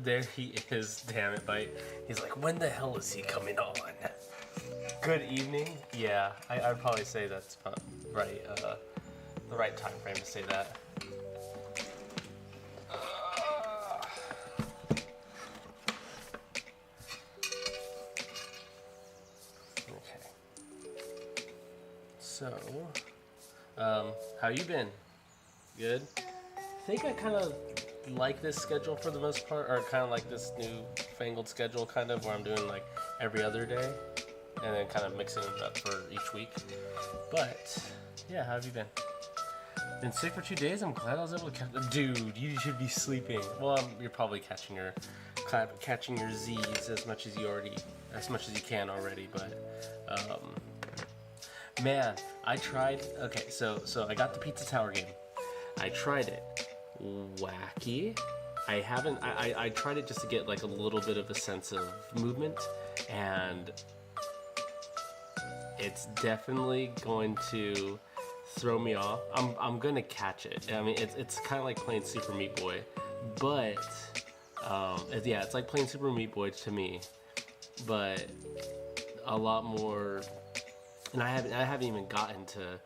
There he is, damn it, Bite. He's like, when the hell is he coming on? Good evening. Yeah, I'd probably say that's right, the right time frame to say that. Okay. So, how you been? Good? I think I kind of like this schedule for the most part, or kind of like this new fangled schedule kind of, where I'm doing like every other day and then kind of mixing it up for each week. But yeah, how have you been? Been sick for 2 days. I'm glad I was able to catch. Dude, you should be sleeping. Well, you're probably catching your Z's as much as you can already. But man, I tried. Okay, so I got the Pizza Tower game. I tried it. Wacky. I tried it just to get like a little bit of a sense of movement, and it's definitely going to throw me off. I'm gonna catch it. I mean, it's kind of like playing Super Meat Boy, but yeah, it's like playing Super Meat Boy to me, but a lot more. And I haven't even gotten to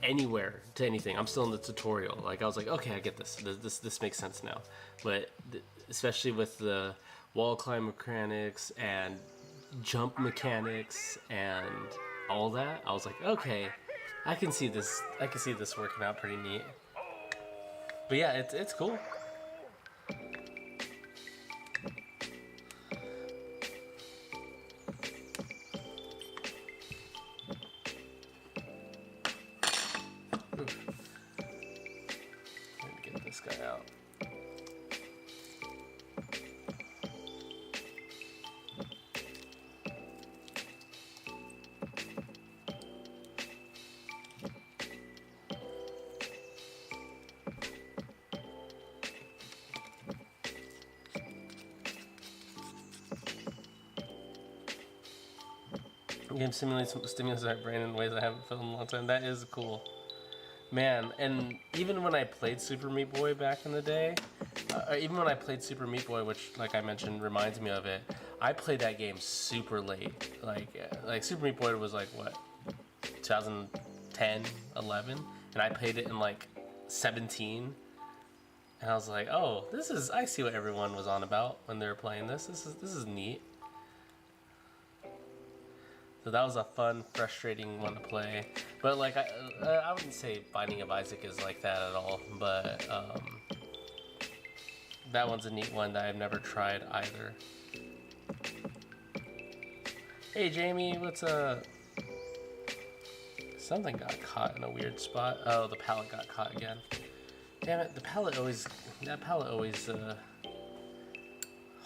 anywhere to anything. I'm still in the tutorial. Like I was like, okay, I get this. This makes sense now. But especially with the wall climb mechanics and jump mechanics and all that, I was like, okay, I can see this working out pretty neat. But yeah, it's cool. Get this guy out. Game stimulates my brain in ways I haven't felt in a long time. That is cool. Man, and even when I played Super Meat Boy back in the day, which, like I mentioned, reminds me of it, I played that game super late. Like Super Meat Boy was like, what, 2010, 11? And I played it in like 17. And I was like, oh, I see what everyone was on about when they were playing this. This is neat. So that was a fun, frustrating one to play. But like, I wouldn't say Binding of Isaac is like that at all. But that one's a neat one that I've never tried either. Hey Jamie, what's something got caught in a weird spot. Oh, the pallet got caught again. Damn it, that pallet always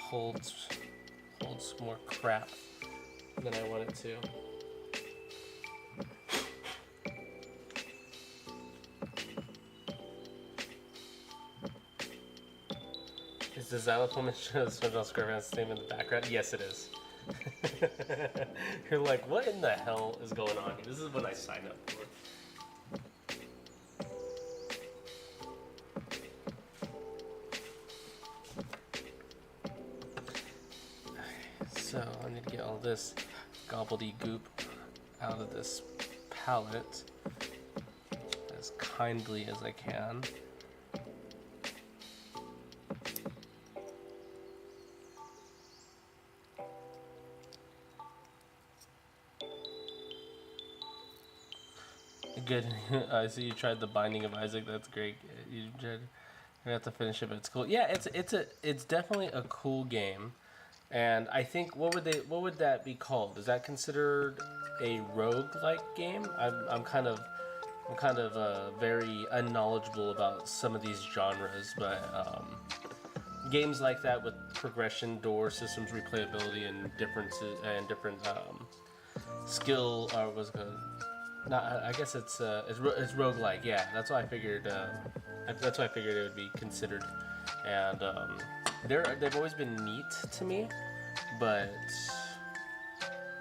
holds more crap than I want it to. Is the xylophone SpongeBob SquarePants name in the background? Yes, it is. You're like, what in the hell is going on here? This is what I signed up for. So I need to get all this gobbledygook out of this palette as kindly as I can. Good. I see you tried the Binding of Isaac. That's great. You have to finish it, but it's cool. Yeah, it's definitely a cool game. And I think what would that be called? Is that considered a roguelike game? I'm kind of very unknowledgeable about some of these genres, but games like that with progression, door systems, replayability, and differences and different skill. I guess it's roguelike. Yeah, that's why I figured. That's why I figured it would be considered, and they've always been neat to me, but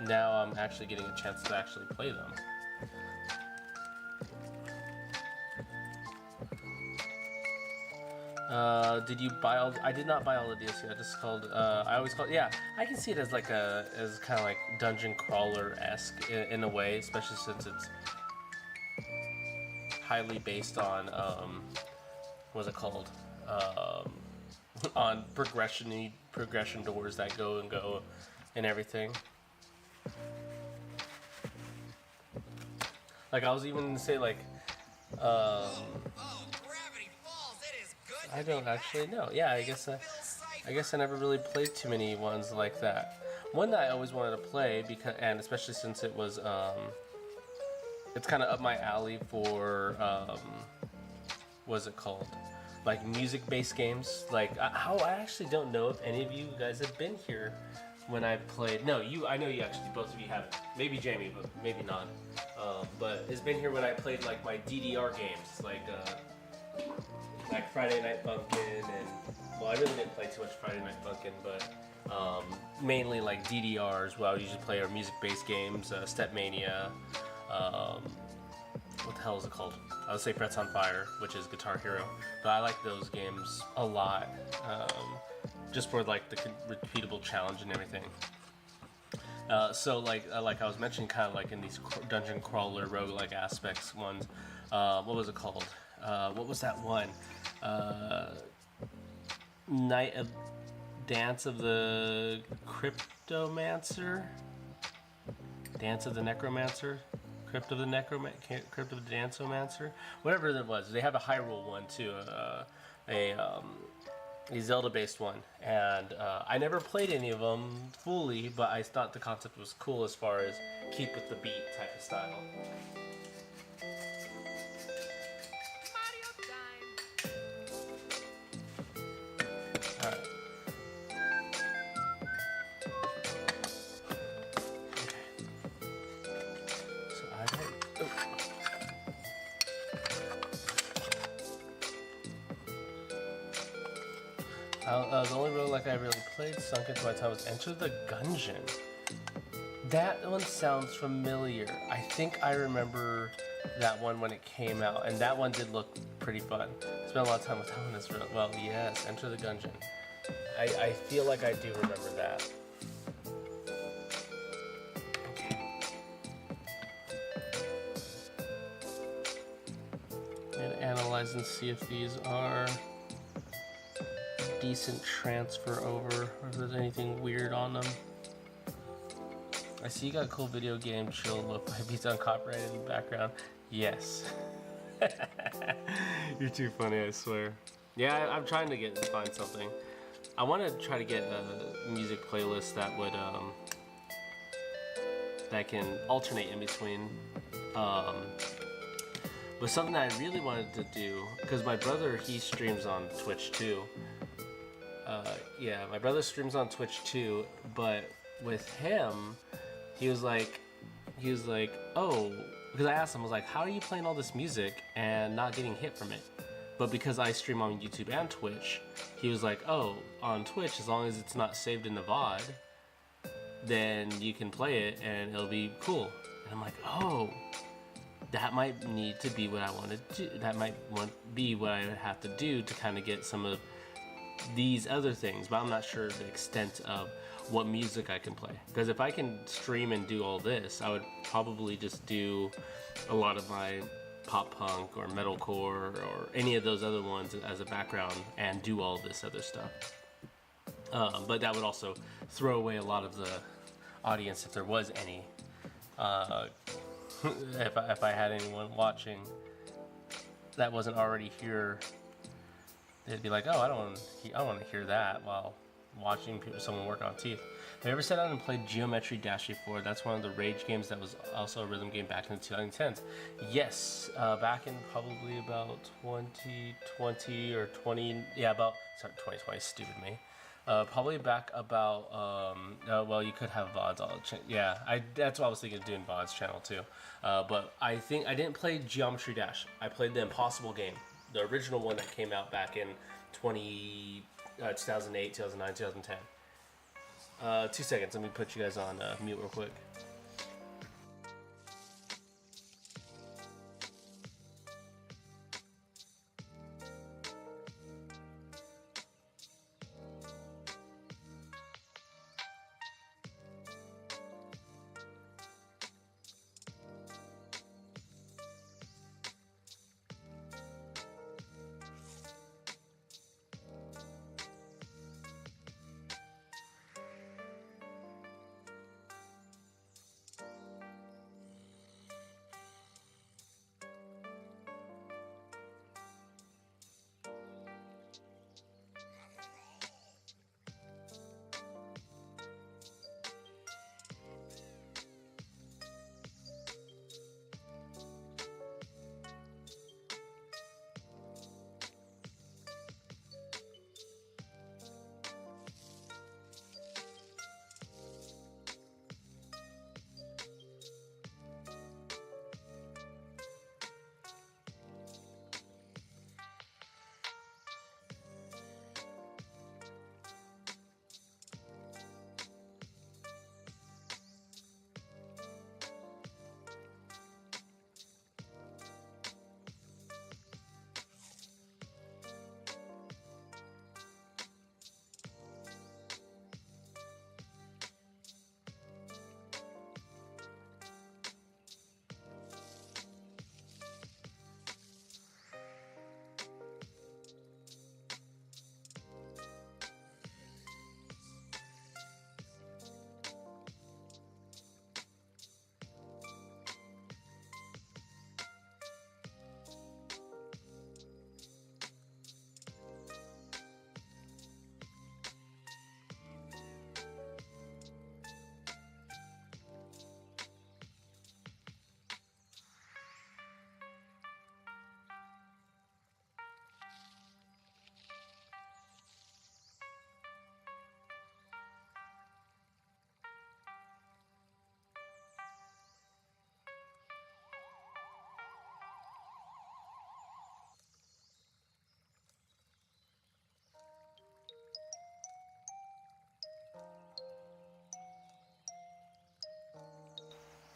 now I'm actually getting a chance to actually play them. Did you buy all? I did not buy all the DLC. I just called. I always call. Yeah, I can see it as like as kind of like dungeon crawler esque in a way, especially since it's highly based on what's it called? On progression doors that go and go, and everything. Like I was even gonna say like. I don't actually know. Yeah, I guess I never really played too many ones like that. One that I always wanted to play because, and especially since it was, it's kind of up my alley for, what's it called? Like music-based games. Like how I actually don't know if any of you guys have been here when I played. No, I know you actually. Both of you haven't. Maybe Jamie, but maybe not. But it's been here when I played like my DDR games, like Friday Night Funkin' and, well, I really didn't play too much Friday Night Funkin', but mainly like DDRs, where I would usually play our music-based games, Step Mania, what the hell is it called? I would say Frets on Fire, which is Guitar Hero, but I like those games a lot, just for like the repeatable challenge and everything. So like I was mentioning, kind of like in these dungeon crawler roguelike aspects ones, what was it called? What was that one? Night of Dance of the Cryptomancer? Dance of the Necromancer? Crypt of the Danceomancer? Whatever that was. They have a Hyrule one too, a Zelda-based one, and I never played any of them fully, but I thought the concept was cool as far as keep with the beat type of style. The only roguelike I really played sunk into my time was Enter the Gungeon. That one sounds familiar. I think I remember that one when it came out, and that one did look pretty fun. Spent a lot of time with that one as well. Well, yes, Enter the Gungeon. I feel like I do remember that. And analyze and see if these are decent transfer over, or if there's anything weird on them. I see you got a cool video game chill look by beats on copyrighted in the background. Yes. You're too funny, I swear. Yeah, I'm trying to find something. I want to try to get a music playlist that would that can alternate in between. But something that I really wanted to do, because my brother, he streams on Twitch too. Yeah, my brother streams on Twitch too, but with him, he was like, oh, because I asked him, I was like, how are you playing all this music and not getting hit from it? But because I stream on YouTube and Twitch, he was like, oh, on Twitch, as long as it's not saved in the VOD, then you can play it and it'll be cool. And I'm like, oh, that might need to be what I want to do. That might be what I would have to do to kind of get some of these other things, but I'm not sure the extent of what music I can play. Because if I can stream and do all this, I would probably just do a lot of my pop punk or metalcore or any of those other ones as a background and do all this other stuff. But that would also throw away a lot of the audience if there was any. If I had anyone watching that wasn't already here, they'd be like, oh, I don't want to hear that while watching someone work on teeth. Have you ever sat down and played Geometry Dash before? That's one of the Rage games that was also a rhythm game back in the 2010s. Yes, back in probably about 2020 or 20, yeah, about, sorry, 2020, stupid me. Probably back about, well, you could have VODs. Yeah, that's what I was thinking of doing, VODs channel too. But I think I didn't play Geometry Dash. I played the Impossible game, the original one that came out back in 2008, 2009, 2010. 2 seconds, let me put you guys on mute real quick.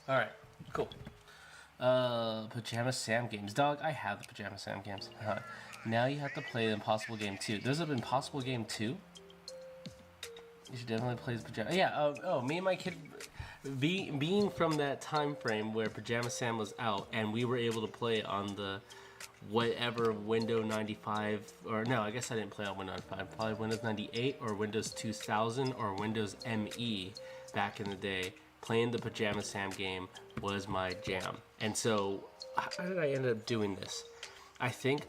All right, cool. Pajama Sam games. Dog, I have the Pajama Sam games. Now you have to play the Impossible Game 2. There's an Impossible Game 2? You should definitely play the Pajama... Yeah, me and my kid... Being from that time frame where Pajama Sam was out, and we were able to play on the whatever Windows 95... Or no, I guess I didn't play on Windows 95. Probably Windows 98 or Windows 2000 or Windows ME back in the day. Playing the Pajama Sam game was my jam. And so, how did I end up doing this? I think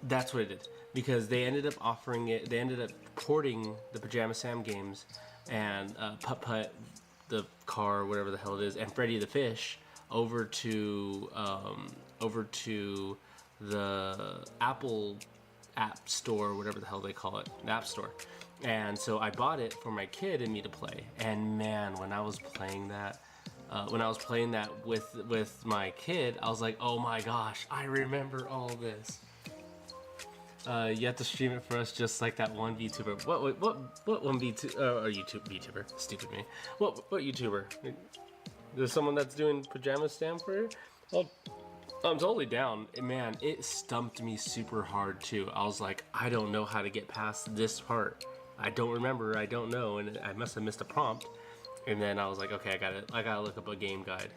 that's what it did. Because they ended up offering it, they ended up porting the Pajama Sam games and Putt Putt, the car, whatever the hell it is, and Freddy the Fish over to the Apple App Store, whatever the hell they call it, the App Store. And so I bought it for my kid and me to play. And man, when I was playing that with my kid, I was like, oh my gosh, I remember all this. You have to stream it for us, just like that one VTuber. What one VTuber? Stupid me. What YouTuber? There's someone that's doing Pajama Sam for you? Well, I'm totally down. Man, it stumped me super hard too. I was like, I don't know how to get past this part. I don't remember. I don't know, and I must have missed a prompt. And then I was like, okay, I gotta look up a game guide.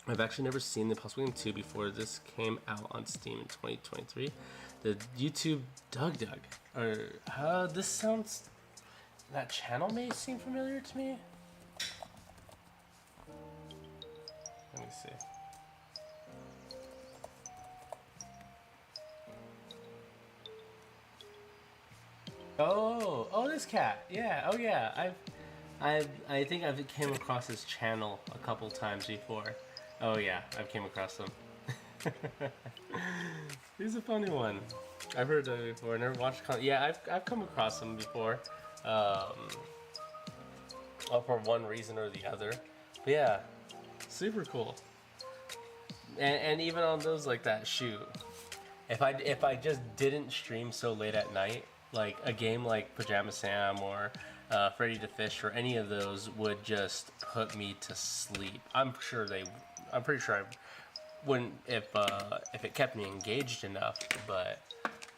I've actually never seen the Impossible Game 2 before this came out on Steam in 2023. The YouTube Doug. Or this sounds. That channel may seem familiar to me. Let me see. Oh, this cat. Yeah. Oh, yeah. I think I've came across his channel a couple times before. Oh yeah, I've came across him. He's a funny one. I've heard of him before. I never watched. Yeah, I've come across him before. For one reason or the other. But yeah, super cool. And even on those like that, shoot. If I just didn't stream so late at night, like a game like Pajama Sam or Freddy the Fish or any of those would just put me to sleep. I'm pretty sure I wouldn't if it kept me engaged enough. But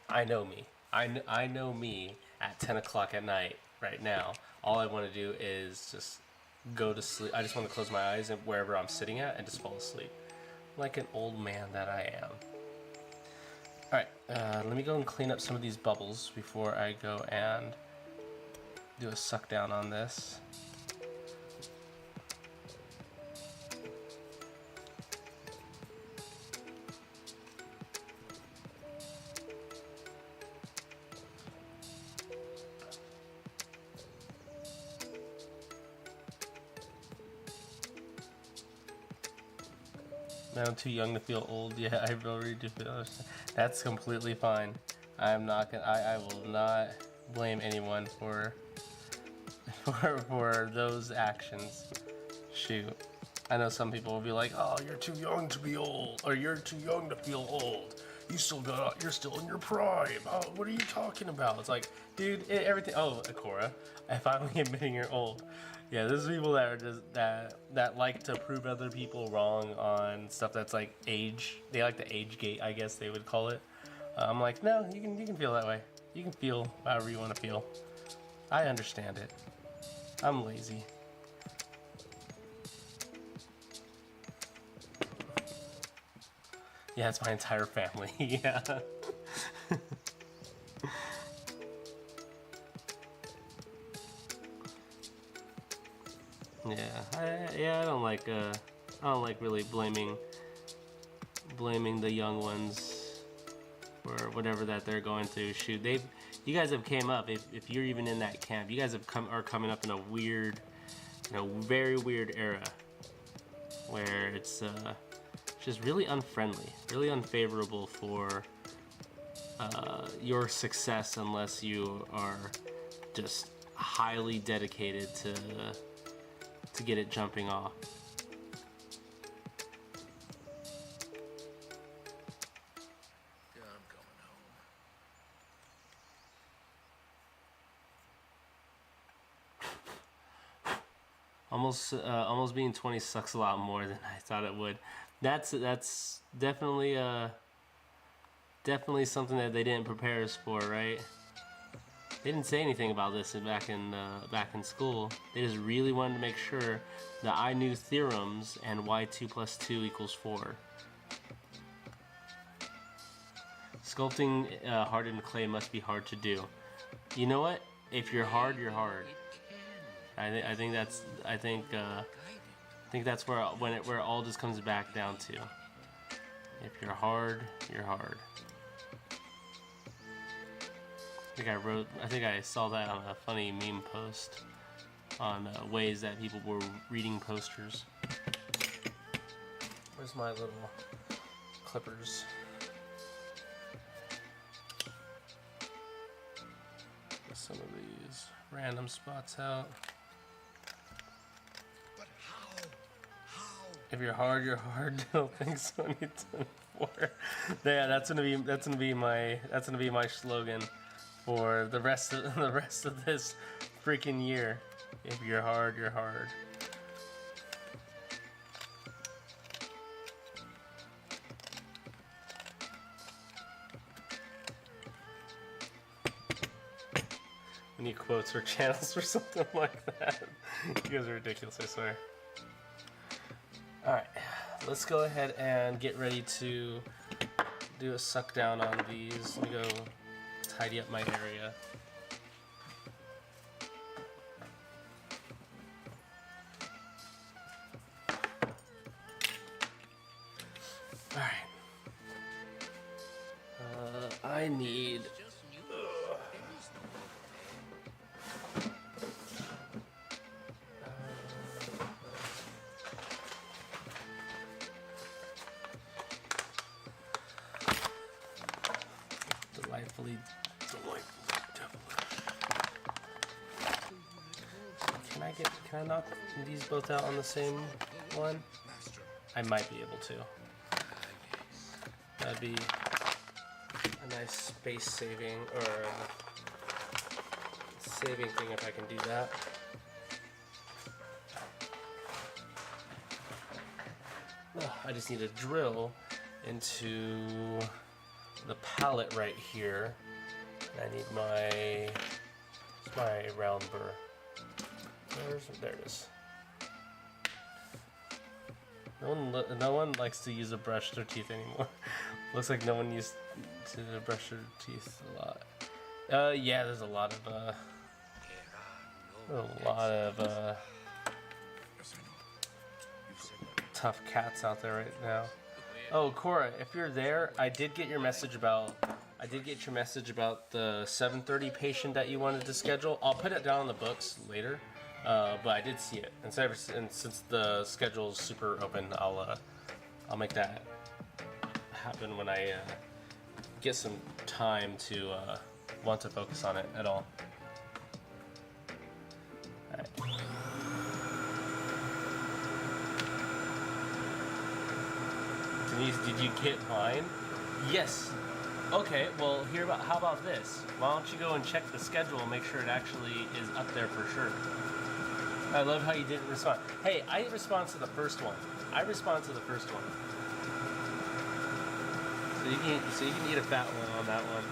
I know me. I know me at 10 o'clock at night right now. All I want to do is just go to sleep. I just want to close my eyes and wherever I'm sitting at and just fall asleep, like an old man that I am. Alright, let me go and clean up some of these bubbles before I go and do a suck down on this. I'm too young to feel old. Yeah, I really do feel. That's completely fine. I'm not gonna. I will not blame anyone for those actions. Shoot, I know some people will be like, "Oh, you're too young to be old," or "You're too young to feel old. You're still in your prime. Oh, what are you talking about?" It's like, dude, everything. Oh, Akora, I finally admitting you're old. Yeah, there's people that are just that like to prove other people wrong on stuff that's like age. They like the age gate, I guess they would call it. I'm like, no, you can feel that way. You can feel however you want to feel. I understand it. I'm lazy. Yeah, it's my entire family. Yeah. I don't like really blaming the young ones for whatever that they're going through. Shoot, you guys have came up. If you're even in that camp, you guys are coming up in a weird, very weird era where it's just really unfriendly, really unfavorable for your success unless you are just highly dedicated to get it jumping off. Yeah, I'm going home. Almost being 20 sucks a lot more than I thought it would. That's definitely definitely something that they didn't prepare us for, right? They didn't say anything about this back in school. They just really wanted to make sure that I knew theorems and why 2 plus 2 equals 4. Sculpting hardened clay must be hard to do. You know what? If you're hard, you're hard. I think that's where where it all just comes back down to. If you're hard, you're hard. I think I saw that on a funny meme post on ways that people were reading posters. Where's my little clippers? Get some of these random spots out. But how? If you're hard, you're hard. Don't think so. Need to more. Yeah, that's gonna be my slogan for the rest of this freaking year. If you're hard, you're hard. We need quotes or channels or something like that. You guys are ridiculous, I swear. Alright, let's go ahead and get ready to do a suck down on these. Let me go tidy up my area. Alright. I need... delightfully devilish. Can I knock these both out on the same one? I might be able to. That'd be a nice space saving or saving thing if I can do that. I just need a drill into the palette right here. And I need my round burr. There it is. No one likes to use a brush their teeth anymore. Looks like no one used to brush their teeth a lot. Yeah, there's a lot of tough cats out there right now. Oh, Cora, if you're there, I did get your message about the 7:30 patient that you wanted to schedule. I'll put it down on the books later, but I did see it. And since the schedule is super open, I'll make that happen when I get some time to want to focus on it at all. All right. Did you get mine? Yes. Okay, well, how about this? Why don't you go and check the schedule and make sure it actually is up there for sure. I love how you didn't respond. Hey, I respond to the first one. So you can eat a fat one on that one.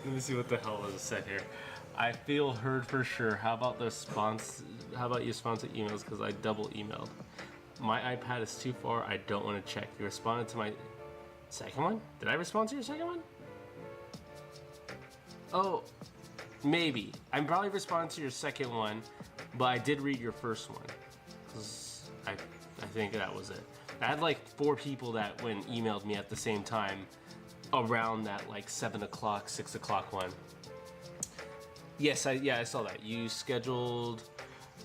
Let me see what the hell was said here. I feel heard for sure. How about you sponsor emails because I double emailed. My iPad is too far. I don't want to check. You responded to my second one? Did I respond to your second one? Oh, maybe. I'm probably responding to your second one, but I did read your first one. 'Cause I think that was it. I had like 4 people that emailed me at the same time around that like 7 o'clock, 6 o'clock one. Yes, I saw that. You scheduled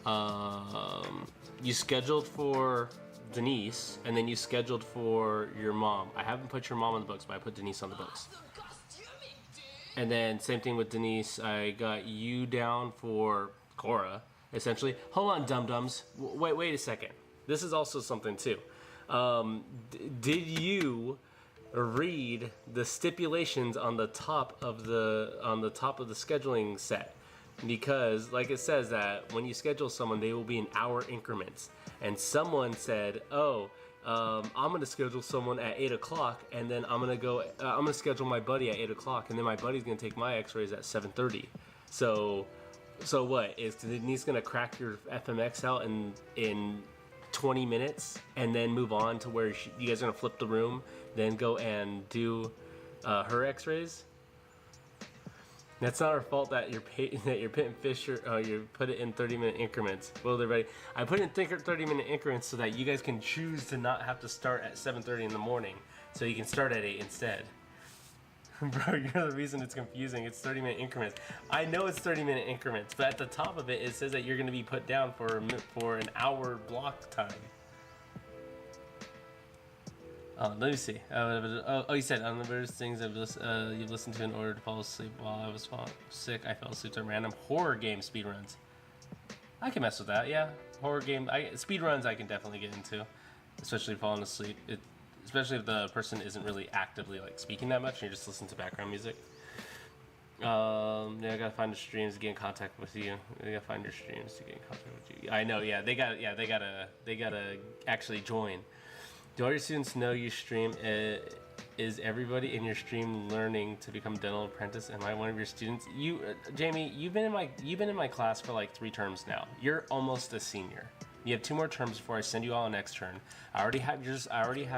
You scheduled for Denise, and then you scheduled for your mom. I haven't put your mom on the books, but I put Denise on the books. And then same thing with Denise. I got you down for Cora, essentially. Hold on, dum-dums. Wait a second. This is also something too. Did you read the stipulations on the top of the scheduling set? Because like it says that when you schedule someone, they will be in hour increments. And someone said, "Oh, I'm gonna schedule someone at 8 o'clock, and then I'm gonna schedule my buddy at 8 o'clock, and then my buddy's gonna take my X-rays at 7:30." So what is Denise gonna crack your FMX out in 20 minutes, and then move on to where you guys are gonna flip the room, then go and do her X-rays? That's not our fault that you're pitting fish or you put it in 30-minute increments. Well, they're ready. I put it in 30-minute increments so that you guys can choose to not have to start at 7:30 in the morning, so you can start at 8 instead. Bro, you're the reason it's confusing. It's 30-minute increments. I know it's 30-minute increments, but at the top of it, it says that you're going to be put down for an hour block time. Let me see. You said on the various things you've listened to in order to fall asleep while I was sick. I fell asleep to random horror game speedruns. I can mess with that, yeah. Horror game speedruns I can definitely get into, especially falling asleep. Especially if the person isn't really actively like speaking that much and you're just listening to background music. Yeah, I gotta find the streams to get in contact with you. I gotta find your streams to get in contact with you. I know, yeah. They gotta actually join. Do all your students know you stream? Is everybody in your stream learning to become dental apprentice? Am I one of your students? You, Jamie, you've been in my class for like 3 terms now. You're almost a senior. You have 2 more terms before I send you all an extern. I already have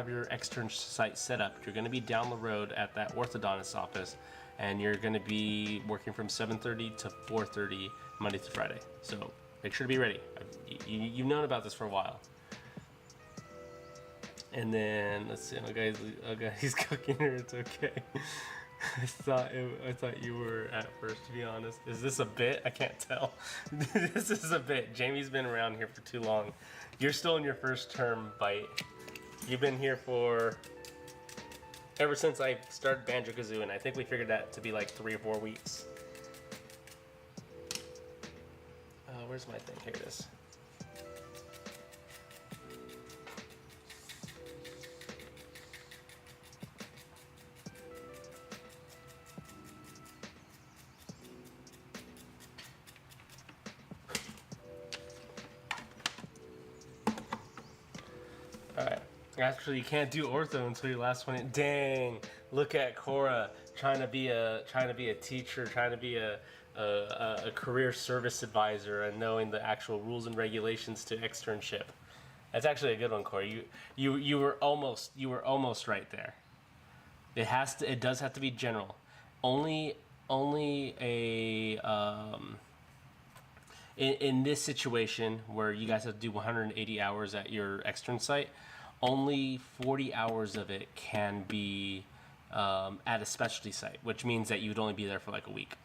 your extern site set up. You're going to be down the road at that orthodontist office, and you're going to be working from 7:30 to 4:30 Monday through Friday. So make sure to be ready. You've known about this for a while. And then let's see. Okay, he's cooking her. It's okay. I thought you were at first. To be honest, is this a bit? I can't tell. This is a bit. Jamie's been around here for too long. You're still in your first term, Bite. You've been here for ever since I started Banjo-Kazooie, and I think we figured that to be like 3 or 4 weeks. Where's my thing? Here it is. Alright. Actually, you can't do ortho until your last one. Dang! Look at Cora trying to be a teacher, trying to be a career service advisor, and knowing the actual rules and regulations to externship. That's actually a good one, Cora. You were almost right there. It does have to be general. Only a in this situation where you guys have to do 180 hours at your extern site, only 40 hours of it can be at a specialty site, which means that you'd only be there for like a week.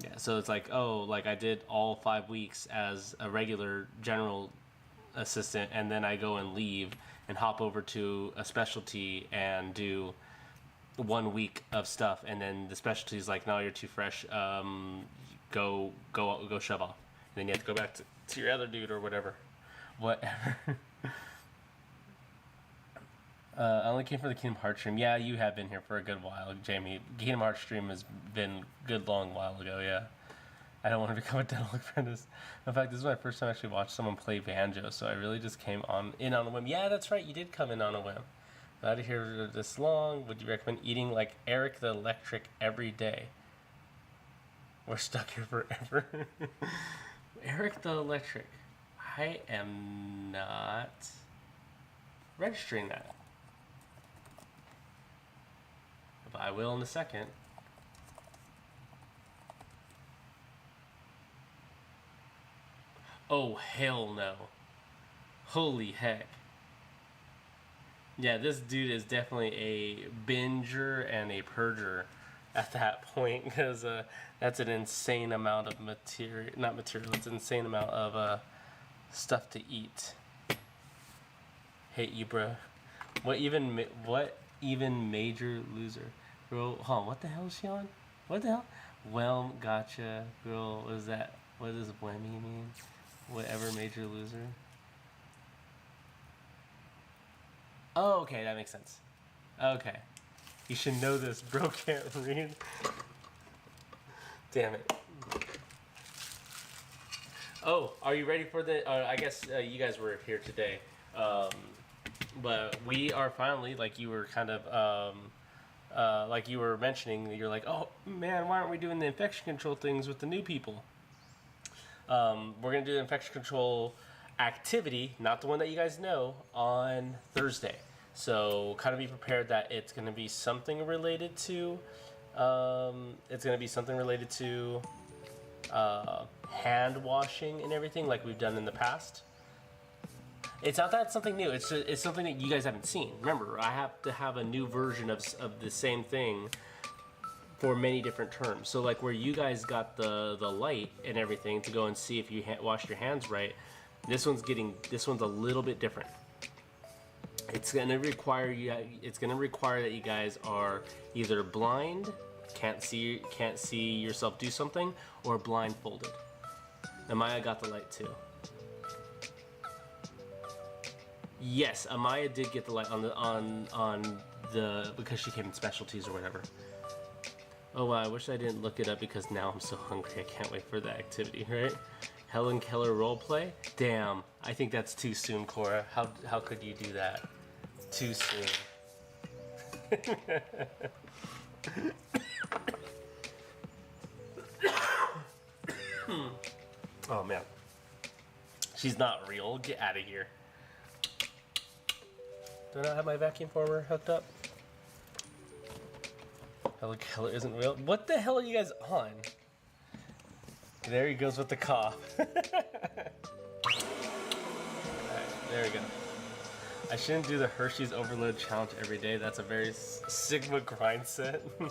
Yeah, so it's like, oh, like I did all 5 weeks as a regular general assistant, and then I go and leave and hop over to a specialty and do 1 week of stuff, and then the specialty is like, no, you're too fresh. Go shove off. And then you have to go back to your other dude or whatever. I only came for the Kingdom Hearts stream. Yeah, you have been here for a good while, Jamie. Kingdom Hearts stream has been a good long while ago, yeah. I don't want to become a dental apprentice. In fact, this is my first time I actually watched someone play banjo, so I really just came in on a whim. Yeah, that's right, you did come in on a whim. Glad to hear this long. Would you recommend eating like Eric the Electric every day? We're stuck here forever. Eric the Electric. I am not registering that. But I will in a second. Oh, hell no. Holy heck. Yeah, this dude is definitely a binger and a purger. at that point because that's an insane amount of material. Not material. It's an insane amount of stuff to eat. Hate you, bro. What even major loser? Girl, hold on, what the hell is she on? What the hell? Well, gotcha. Girl, what is that? What does whammy mean? Whatever major loser? Oh, okay, that makes sense. Okay. You should know this, bro can't read. Damn it. Oh, are you ready for the, I guess you guys were here today. But we are finally, like you were kind of, like you were mentioning, you're like, oh man, why aren't we doing the infection control things with the new people? We're going to do the infection control activity, not the one that you guys know, on Thursday. So kind of be prepared that it's going to be something related to, hand washing and everything like we've done in the past. It's not that it's something new. It's something that you guys haven't seen. Remember, I have to have a new version of the same thing for many different terms. So like where you guys got the light and everything to go and see if you washed your hands right, this one's a little bit different. It's gonna require that you guys are either blind, can't see yourself do something, or blindfolded. Amaya got the light too. Yes, Amaya did get the light on the because she came in specialties or whatever. Oh wow, I wish I didn't look it up because now I'm so hungry. I can't wait for the activity, right? Helen Keller roleplay? Damn, I think that's too soon, Cora. How could you do that? Too soon. Oh man. She's not real. Get out of here. Do I not have my vacuum former hooked up? Helen Keller isn't real. What the hell are you guys on? There he goes with the cough. Alright, there we go. I shouldn't do the Hershey's Overload Challenge every day. That's a very Sigma grind set. Do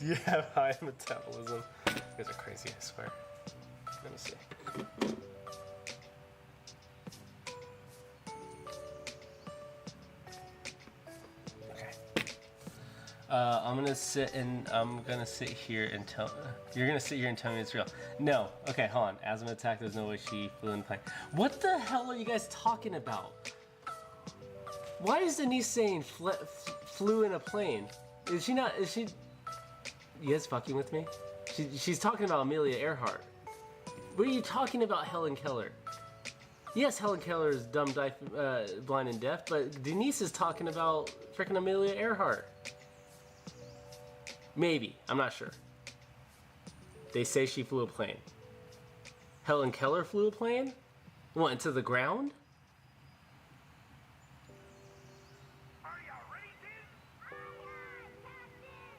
you have high metabolism? You guys are crazy, I swear. Let me see. I'm gonna sit here and tell. You're gonna sit here and tell me it's real. No. Okay, hold on. Asthma attack. There's no way she flew in the plane. What the hell are you guys talking about? Why is Denise saying flew in a plane? Is she not? Is she? You guys fucking with me? She's talking about Amelia Earhart. What are you talking about, Helen Keller? Yes, Helen Keller is dumb, blind, and deaf, but Denise is talking about freaking Amelia Earhart. Maybe. I'm not sure. They say she flew a plane. Helen Keller flew a plane? What, into the ground? Are you ready, Diz?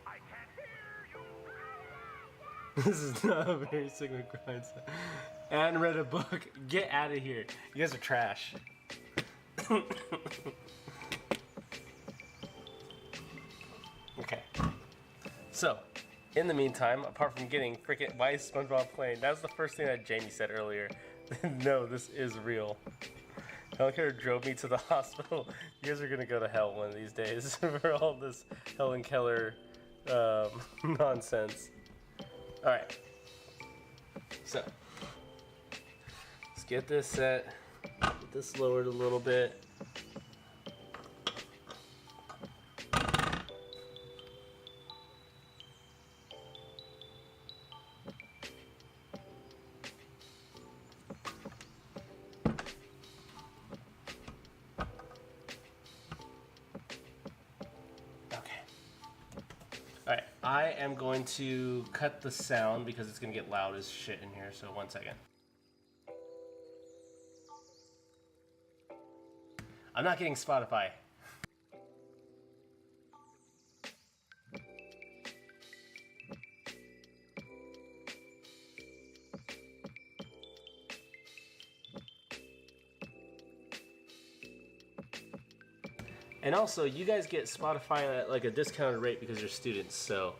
I can't hear you. This is not a very Sigma grind set. Anne read a book. Get out of here. You guys are trash. Okay. So, in the meantime, apart from getting freaking why is SpongeBob playing? That was the first thing that Jamie said earlier. No, this is real. Helen Keller drove me to the hospital. You guys are gonna go to hell one of these days for all this Helen Keller nonsense. All right. So, let's get this set. Get this lowered a little bit. Alright, I am going to cut the sound because it's going to get loud as shit in here, so 1 second. I'm not getting Spotify. And also, you guys get Spotify at like a discounted rate because you're students, so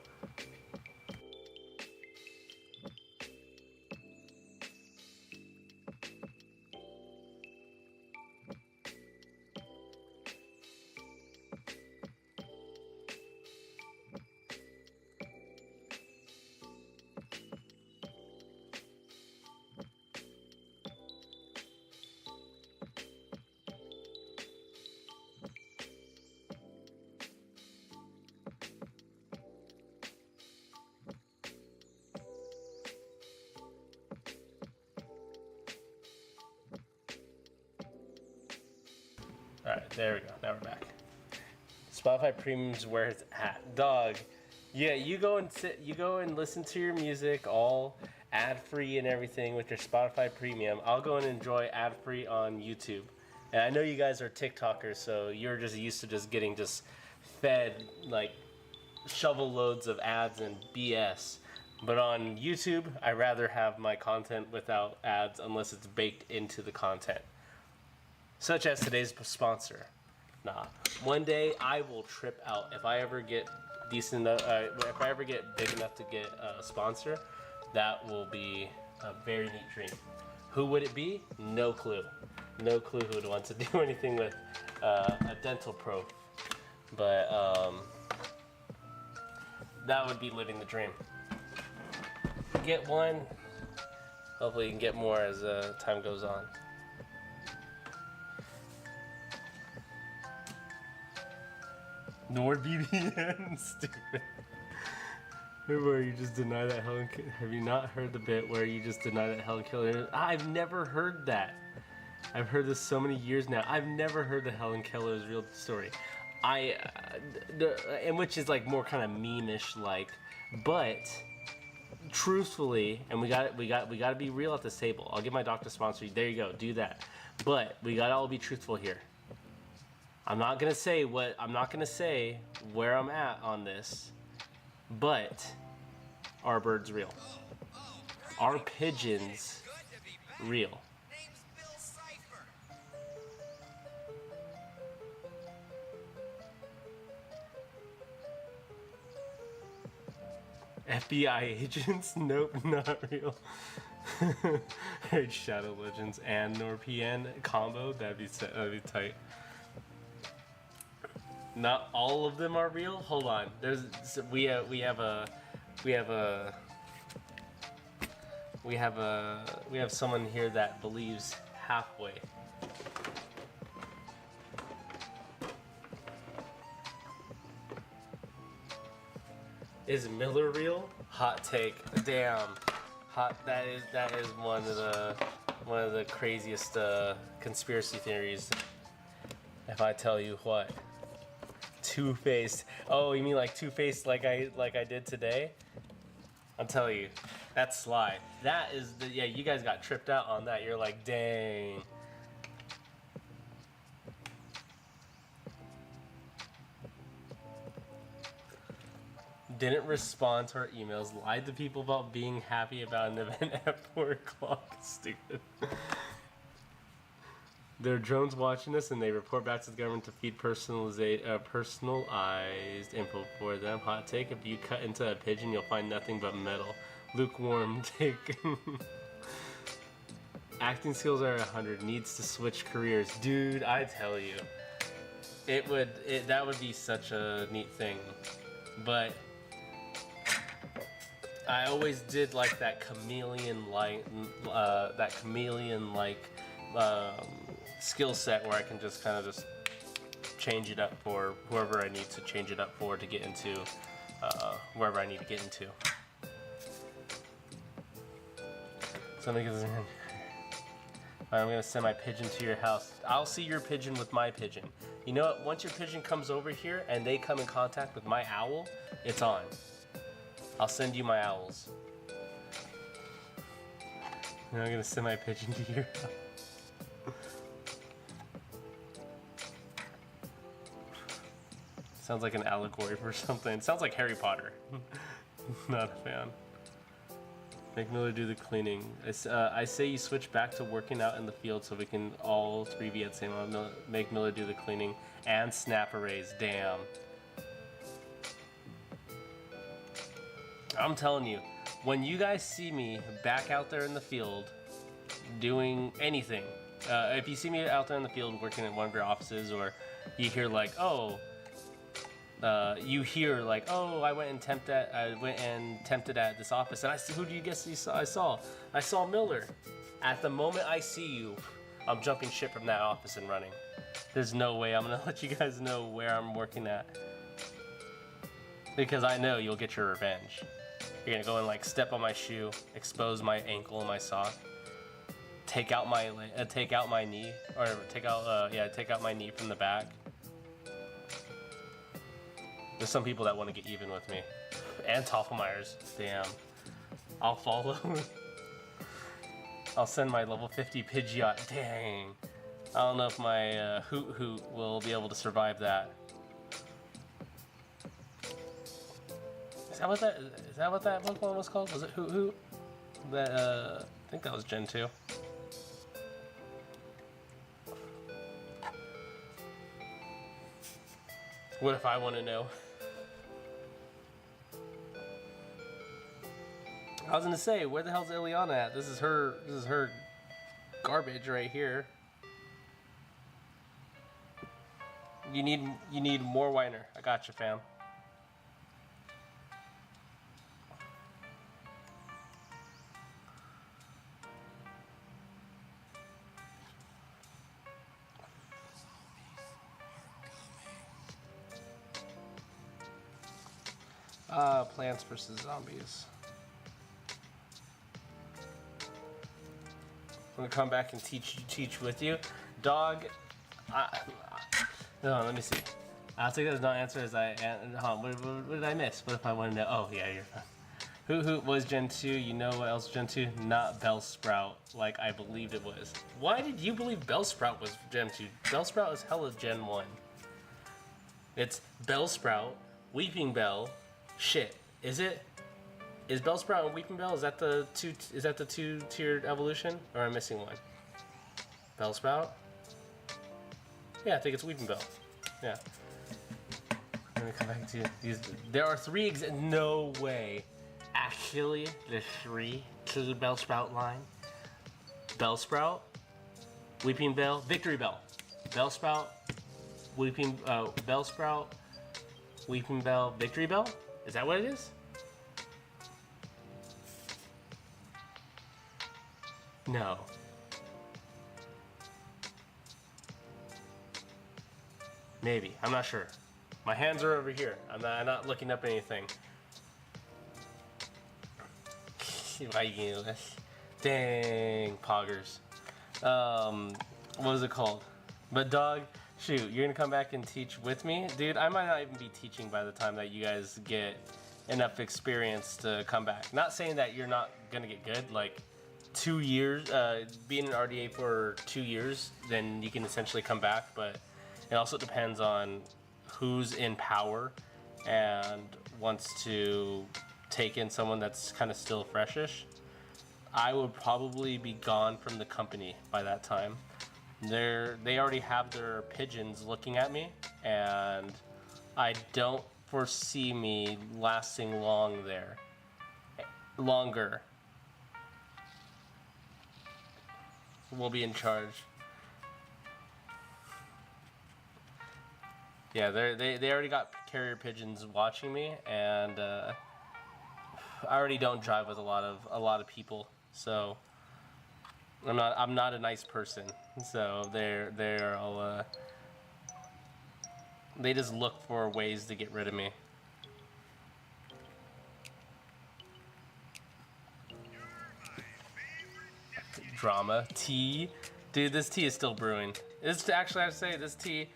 There we go. Now we're back. Spotify Premium's where it's at, dog. Yeah, you go and listen to your music all ad-free and everything with your Spotify Premium. I'll go and enjoy ad-free on YouTube. And I know you guys are TikTokers, so you're just used to just getting just fed like shovel loads of ads and BS. But on YouTube, I rather have my content without ads unless it's baked into the content. Such as today's sponsor. Nah, one day I will trip out if I ever get decent. If I ever get big enough to get a sponsor, that will be a very neat dream. Who would it be? No clue. No clue who would want to do anything with a dental pro. But that would be living the dream. Get one. Hopefully you can get more as time goes on. NordVPN, stupid. Where you just deny that Helen. Have you not heard the bit where you just deny that Helen Keller? I've never heard that. I've heard this so many years now. I've never heard the Helen Keller's real story. And which is like more kind of meme-ish like, but truthfully, and we got to be real at this table. I'll get my doctor sponsor you. There you go, do that. But we got to all be truthful here. I'm not gonna say where I'm at on this, but our birds real. Our pigeons real. FBI agents? Nope, not real. Raid Shadow Legends and NordVPN combo. That'd be tight. Not all of them are real. Hold on. We have someone here that believes halfway. Is Miller real? Hot take. Damn. Hot. That is one of the craziest conspiracy theories. If I tell you what. Two-faced. Oh, you mean like two-faced like I did today? I'm telling you, that's sly. That is yeah. You guys got tripped out on that. You're like, dang. Didn't respond to our emails. Lied to people about being happy about an event at 4 o'clock. Stupid. There are drones watching us, and they report back to the government to feed personalized info for them. Hot take: if you cut into a pigeon, you'll find nothing but metal. Lukewarm take. Acting skills are 100. Needs to switch careers, dude. I tell you, that would be such a neat thing. But I always did like that chameleon skill set where I can just kind of just change it up for whoever I need to change it up for to get into wherever I need to get into. Somebody goes, I'm gonna send my pigeon to your house. I'll see your pigeon with my pigeon. You know what? Once your pigeon comes over here and they come in contact with my owl, it's on. I'll send you my owls. And I'm gonna send my pigeon to your house. Sounds like an allegory for something. Sounds like Harry Potter. Not a fan. Make Miller do the cleaning. I say you switch back to working out in the field so we can all three be at the same time. Make Miller do the cleaning and snap arrays. Damn. I'm telling you, when you guys see me back out there in the field doing anything, if you see me out there in the field working in one of your offices, or you hear like, oh, I went and tempted at this office, and who do you guess I saw? I saw Miller. At the moment I see you, I'm jumping ship from that office and running. There's no way I'm gonna let you guys know where I'm working at, because I know you'll get your revenge. You're gonna go and like step on my shoe, expose my ankle and my sock, take out my knee, or take out my knee from the back. There's some people that want to get even with me. And Toffelmeyers. Damn. I'll follow. I'll send my level 50 Pidgeot. Dang. I don't know if my Hoot Hoot will be able to survive that. Is that what that Pokemon was called? Was it Hoot Hoot? That I think that was Gen 2. What if I want to know? I was gonna say, where the hell's Ileana at? This is her garbage right here. You need more whiner. I got you, fam. Plants versus Zombies. I'm gonna come back and teach with you, dog. No, let me see. I'll take that as not answer as I. What did I miss? What if I want to know? Oh yeah, you're fine. Who was Gen 2? You know what else Gen 2? Not Bellsprout, like I believed it was. Why did you believe Bellsprout was Gen 2? Bellsprout is hella Gen 1. It's Bellsprout, Weeping Bell, shit. Is it? Is Bellsprout and Weeping Bell? Is that the two-tiered evolution, or am I missing one? Bellsprout? Yeah, I think it's Weeping Bell. Yeah. Let me come back to these. There are three. No way. Actually, there's three to the Bellsprout line. Bellsprout, Weeping Bell, Victory Bell, Bellsprout, Bellsprout, Weeping Bell, Victory Bell. Is that what it is? No. Maybe. I'm not sure. My hands are over here. I'm not looking up anything. Why you gonna do this? Dang, poggers. What was it called? But dog, shoot, you're gonna come back and teach with me? Dude, I might not even be teaching by the time that you guys get enough experience to come back. Not saying that you're not gonna get good, like 2 years, being an RDA for 2 years, then you can essentially come back, but it also depends on who's in power and wants to take in someone that's kind of still freshish. I would probably be gone from the company by that time. They already have their pigeons looking at me, and I don't foresee me lasting longer. We'll be in charge. Yeah, they already got carrier pigeons watching me, and I already don't drive with a lot of people, so I'm not a nice person. So they're all they just look for ways to get rid of me. Drama tea, dude. This tea is still brewing. It's actually, I have to say, this tea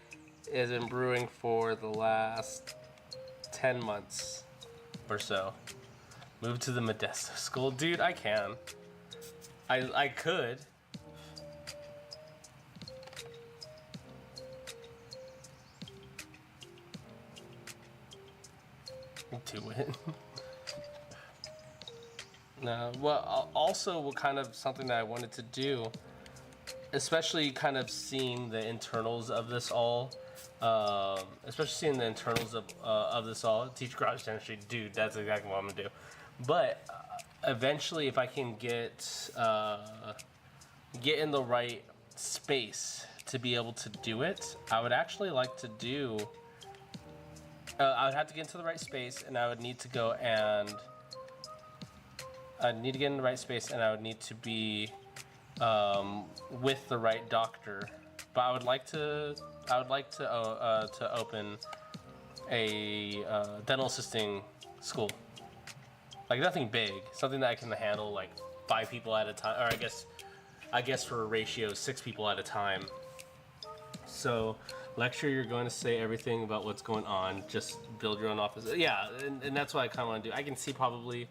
has been brewing for the last 10 months or so. Move to the Modesto school, dude. I can. I could. Do it. No, well, also what kind of something that I wanted to do, especially kind of seeing the internals of this all, teach garage dentistry, dude, that's exactly what I'm gonna do. But eventually, if I can get in the right space to be able to do it, I would actually like to do. I would have to get into the right space, and I would need to go and. I'd need to get in the right space, and I would need to be with the right doctor. But I would like to open a dental assisting school. Like nothing big, something that I can handle like 5 people at a time, or I guess I guess for a ratio 6 people at a time. So lecture, you're going to say everything about what's going on. Just build your own office. Yeah, and that's what I kind of want to do. I can see probably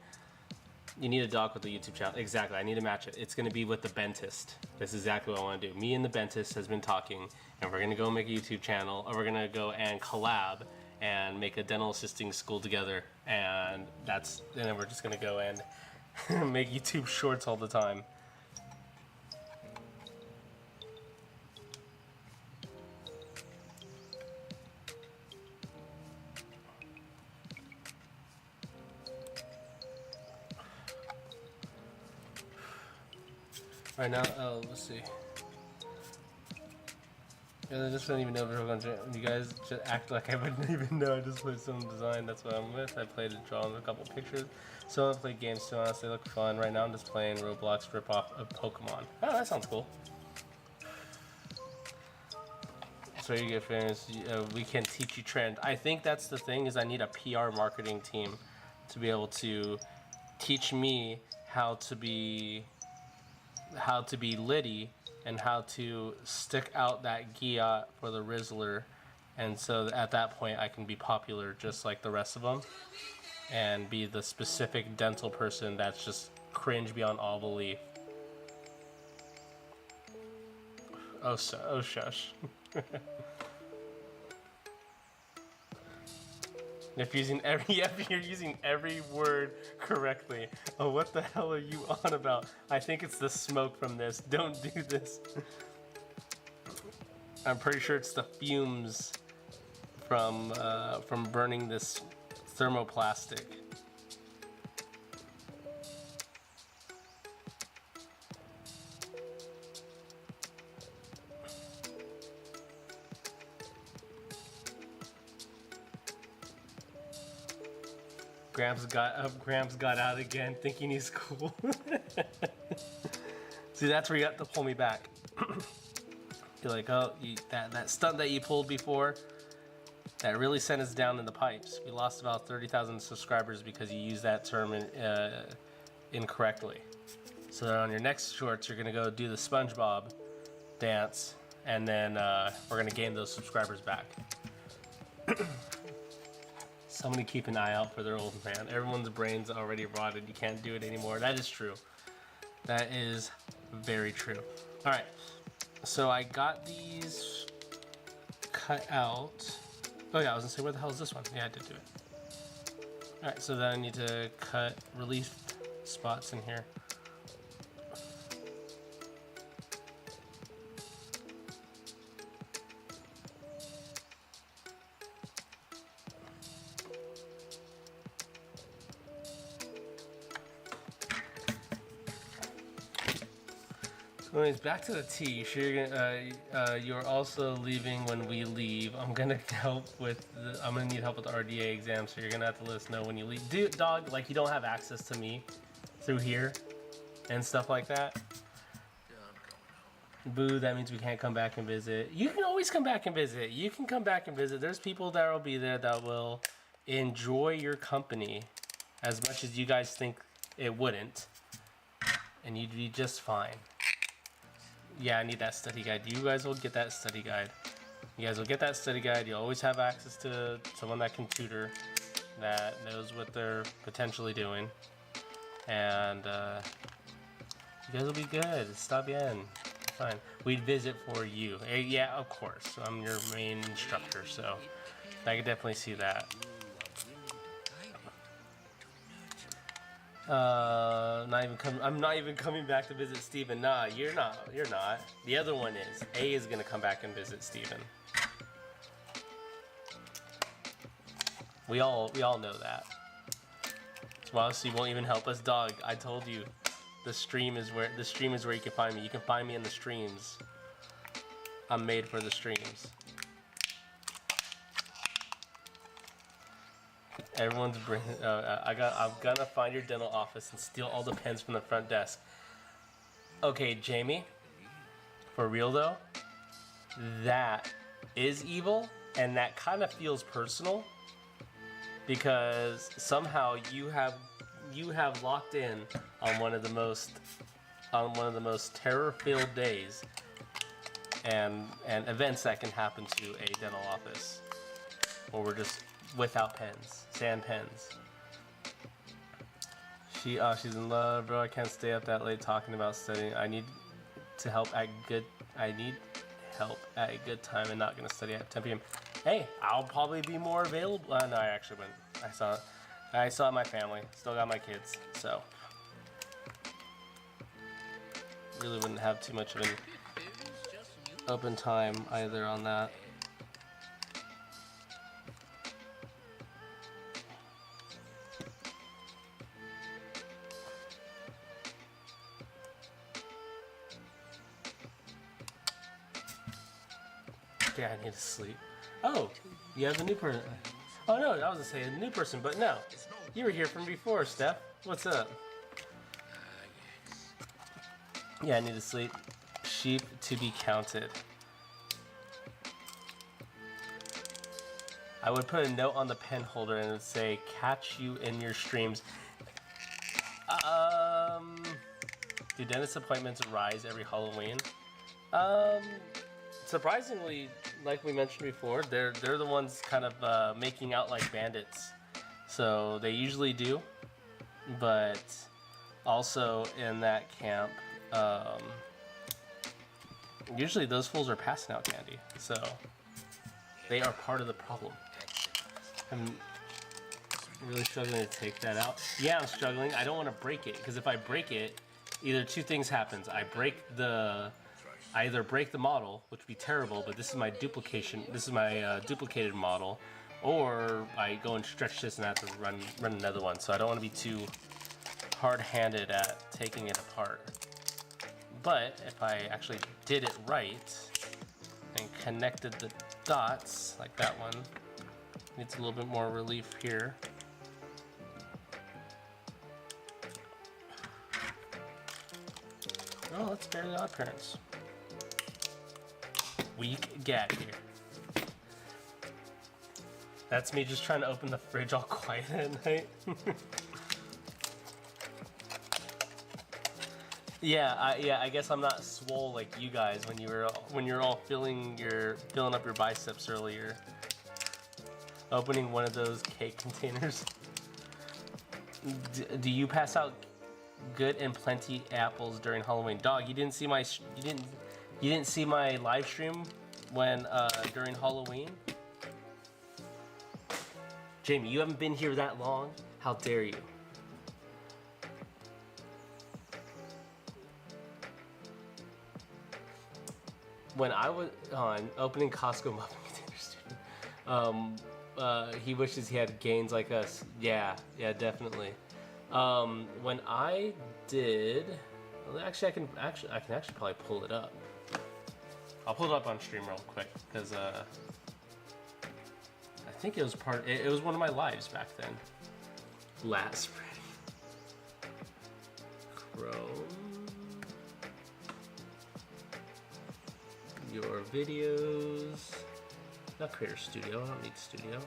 you need a dog with a YouTube channel. Exactly, I need to match it. It's going to be with the Bentist. That's exactly what I want to do. Me and the Bentist has been talking, and we're going to go make a YouTube channel, or we're going to go and collab and make a dental assisting school together. And then we're just going to go and make YouTube shorts all the time. Right now, let's see. I just don't even know if we're going to. You guys just act like I wouldn't even know. I just played some design. That's what I'm with. I played and drawn a couple pictures. So I play games too. Honestly, they look fun. Right now, I'm just playing Roblox rip off of Pokemon. Oh, that sounds cool. So you get famous. We can teach you trend. I think that's the thing. Is I need a PR marketing team to be able to teach me how to be Liddy and how to stick out that Gia for the Rizzler, and so at that point I can be popular just like the rest of them and be the specific dental person that's just cringe beyond all belief. Oh shush. If you're using every word correctly. Oh, what the hell are you on about? I think it's the smoke from this. Don't do this. I'm pretty sure it's the fumes from burning this thermoplastic. Gramps got out again, thinking he's cool. See, that's where you have to pull me back. You're like, oh, that stunt that you pulled before, that really sent us down in the pipes. We lost about 30,000 subscribers because you used that term incorrectly. So on your next shorts, you're gonna go do the SpongeBob dance, and then we're gonna gain those subscribers back. Somebody keep an eye out for their old man. Everyone's brain's already rotted. You can't do it anymore. That is true. That is very true. All right. So I got these cut out. Oh yeah, I was gonna say, where the hell is this one? Yeah, I did do it. All right. So then I need to cut relief spots in here. Anyways, back to the tea. You're also leaving when we leave. I'm gonna need help with the RDA exam, so you're gonna have to let us know when you leave. Dog, like you don't have access to me through here and stuff like that. Boo, that means we can't come back and visit. You can always come back and visit. You can come back and visit. There's people that will be there that will enjoy your company as much as you guys think it wouldn't, and you'd be just fine. Yeah, I need that study guide. You guys will get that study guide. You guys will get that study guide. You'll always have access to someone that can tutor, that knows what they're potentially doing. And you guys will be good. Stop in. Fine. We'd visit for you. Yeah, of course. I'm your main instructor, so I can definitely see that. I'm not even coming back to visit Steven. Nah, you're not. The other one is. A is gonna come back and visit Steven. We all know that. Well, so you won't even help us, dog. I told you, the stream is where you can find me. You can find me in the streams. I'm made for the streams. Everyone's bringing. I'm gonna find your dental office and steal all the pens from the front desk. Okay, Jamie. For real though, that is evil, and that kind of feels personal because somehow you have locked in on one of the most on one of the most terror-filled days and events that can happen to a dental office, where we're just without pens, sand pens. She's in love, bro. I can't stay up that late talking about studying. I need help at a good time and not gonna study at 10 p.m. Hey, I'll probably be more available. No, I actually wouldn't. I saw my family. Still got my kids, so really wouldn't have too much of an open time either on that. Yeah, I need to sleep. Oh, you have a new person. Oh no, I was gonna say a new person, but no. You were here from before, Steph. What's up? Yeah, I need to sleep. Sheep to be counted. I would put a note on the pen holder and it would say, catch you in your streams. Do dentist appointments rise every Halloween? Surprisingly, like we mentioned before, they're the ones kind of making out like bandits. So they usually do, but also in that camp, usually those fools are passing out candy. So they are part of the problem. I'm really struggling to take that out. Yeah, I'm struggling. I don't want to break it, because if I break it, either two things happens. I either break the model, which would be terrible, but this is my duplication. This is my duplicated model, or I go and stretch this and I have to run another one. So I don't want to be too hard-handed at taking it apart. But if I actually did it right and connected the dots, like that one, needs a little bit more relief here. Oh, that's Fairly Odd Parents. Weak gag here. That's me just trying to open the fridge all quiet at night. Yeah, I guess I'm not swole like you guys when you're all filling up your biceps earlier. Opening one of those cake containers. Do you pass out good and plenty apples during Halloween? Dog, you didn't see my live stream when during Halloween? Jamie, you haven't been here that long? How dare you? When I was on opening Costco muffin containers, he wishes he had gains like us. Yeah, definitely. When I did, well, actually, I can probably pull it up. I'll pull it up on stream real quick because I think it was it was one of my lives back then. Last spring. Chrome. Your videos. Not Creator Studio. I don't need Studio.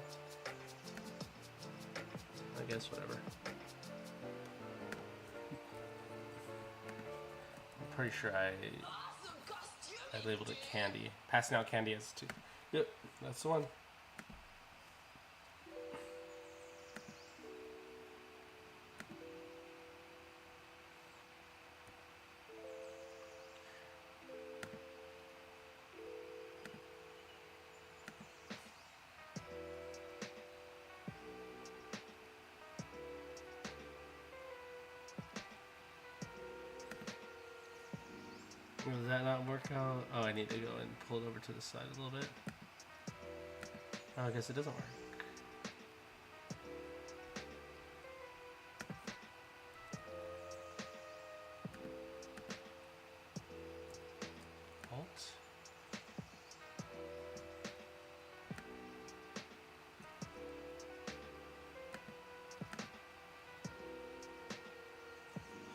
I guess whatever. I'm pretty sure I labeled it candy. Passing out candy as two. Yep, that's the one. Does that not work out? Oh, I need to go and pull it over to the side a little bit. Oh, I guess it doesn't work. Alt.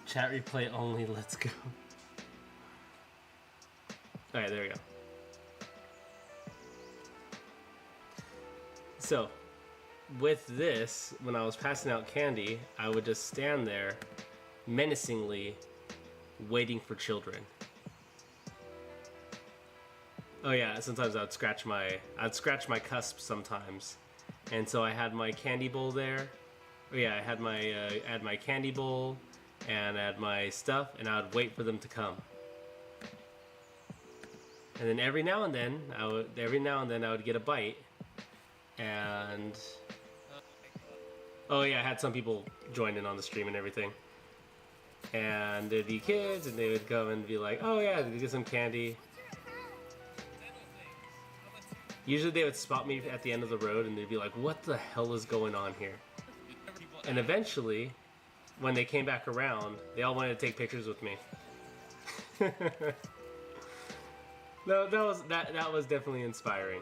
Chat replay only, let's go. Alright, there we go. So, with this, when I was passing out candy, I would just stand there menacingly waiting for children. Oh yeah, sometimes I'd scratch my cusp sometimes, and so I had my candy bowl there. Oh yeah, I had my candy bowl, and I had my stuff, and I would wait for them to come. And then every now and then I would get a bite, and oh yeah, I had some people join in on the stream and everything. And there'd be kids, and they would come and be like, "Oh yeah, get some candy." Usually they would spot me at the end of the road, and they'd be like, "What the hell is going on here?" And eventually, when they came back around, they all wanted to take pictures with me. No, that was definitely inspiring.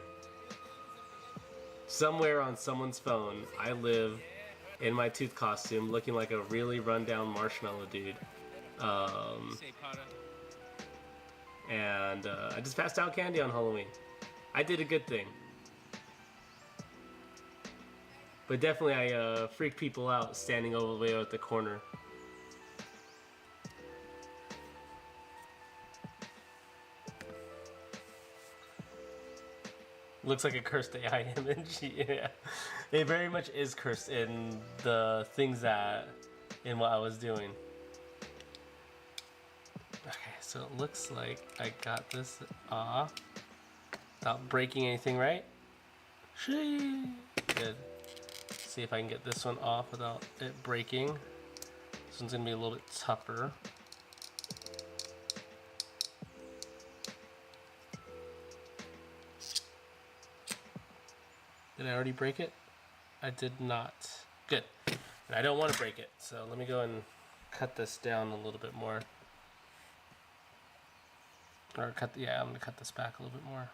Somewhere on someone's phone, I live in my tooth costume, looking like a really rundown marshmallow dude. And I just passed out candy on Halloween. I did a good thing. But definitely I freaked people out standing all the way out at the corner. Looks like a cursed AI image. Yeah, it very much is cursed in the things in what I was doing. Okay, so it looks like I got this off without breaking anything, right? Good. See if I can get this one off without it breaking. This one's gonna be a little bit tougher. Did I already break it? I did not. Good. And I don't want to break it, so let me go and cut this down a little bit more. Or yeah, I'm gonna cut this back a little bit more.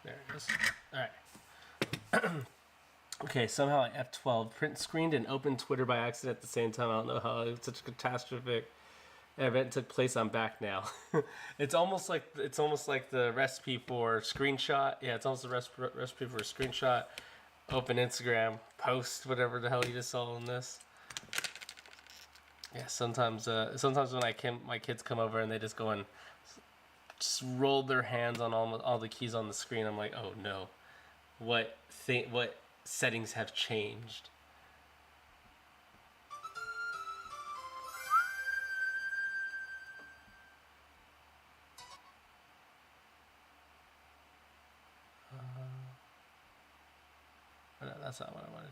There it is. Alright. Okay, somehow I F12 print screened and opened Twitter by accident at the same time. I don't know how such a catastrophic event took place. I'm back now. It's almost like the recipe for screenshot. Yeah, it's almost the recipe for a screenshot. Open Instagram, post whatever the hell you just saw in this. Yeah, sometimes when my kids come over and they just go and just roll their hands on all the keys on the screen, I'm like, oh no, what settings have changed? No, that's not what I wanted.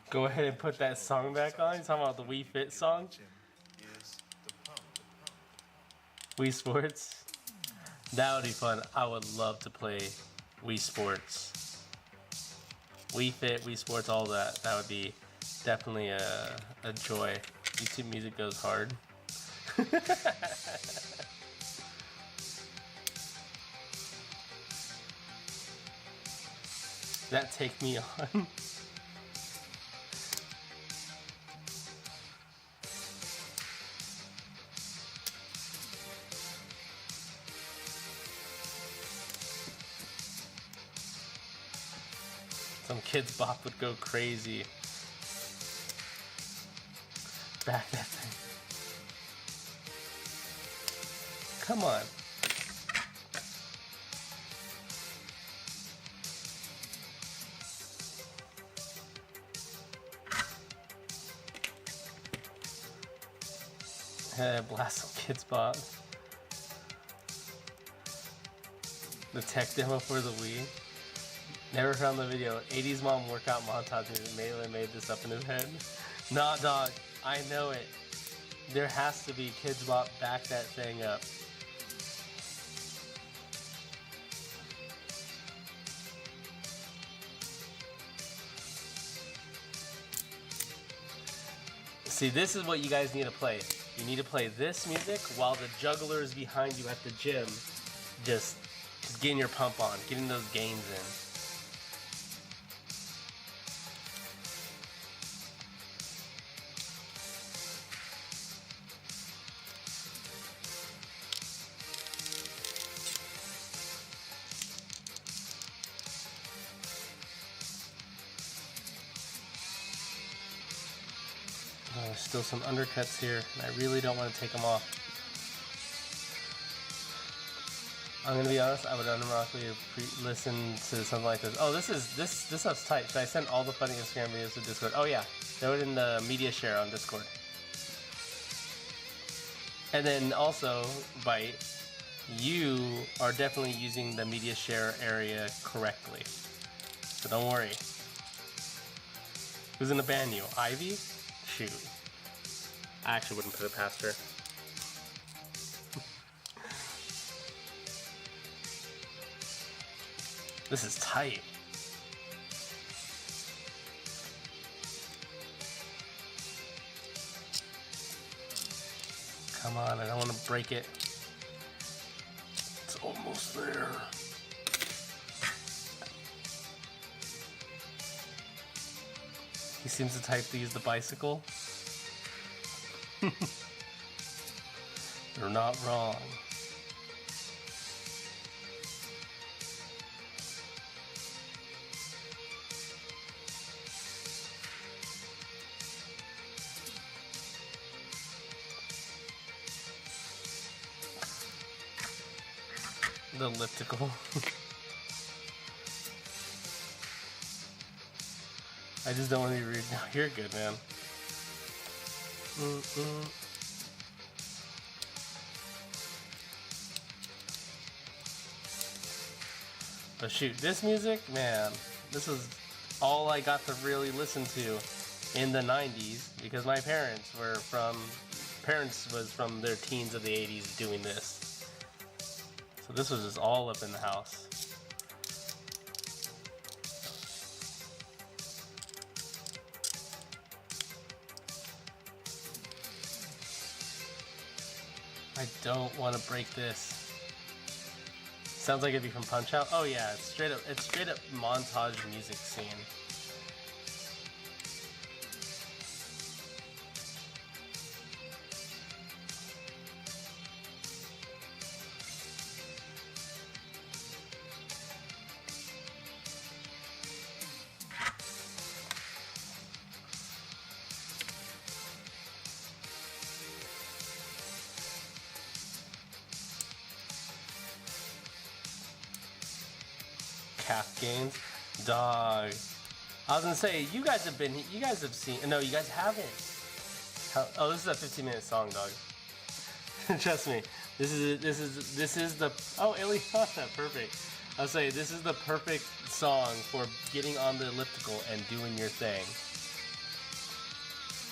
Go ahead and put that song back on. You're talking about the Wii Fit song? Wii Sports? That would be fun. I would love to play Wii Sports. Wii Fit, Wii Sports, all that. That would be definitely a joy. YouTube music goes hard. That take me on. Some kids bop would go crazy. Back that thing. Come on. Blast some kids bop. The tech demo for the Wii. Never found the video. 80s mom workout montage music. Melee made this up in his head. Nah, dog. I know it. There has to be Kids Bop back that thing up. See, this is what you guys need to play. You need to play this music while the juggler is behind you at the gym, just getting your pump on, getting those gains in. There's still some undercuts here, and I really don't want to take them off. I'm gonna be honest, I would unironically listen to something like this. Oh, this stuff's tight. Should I send all the funny Instagram videos to Discord? Oh yeah, throw it in the media share on Discord. And then also, Byte, you are definitely using the media share area correctly. So don't worry. Who's gonna ban you? Ivy? Shoot. I actually wouldn't put it past her. This is tight. Come on, I don't want to break it. It's almost there. He seems the type to use the bicycle. You're not wrong. The elliptical. I just don't want to be rude. No, you're good, man. But shoot, this music, man, this is all I got to really listen to in the 90s because my parents was from their teens of the 80s doing this. So this was just all up in the house. I don't want to break this. Sounds like it'd be from Punch Out. Oh yeah, it's straight up montage music scene. Calf gains, dog. I was gonna say you guys have seen. No, you guys haven't. Oh, this is a 15-minute song, dog. Trust me. This is the. Oh, Eliana, perfect. I'll say this is the perfect song for getting on the elliptical and doing your thing.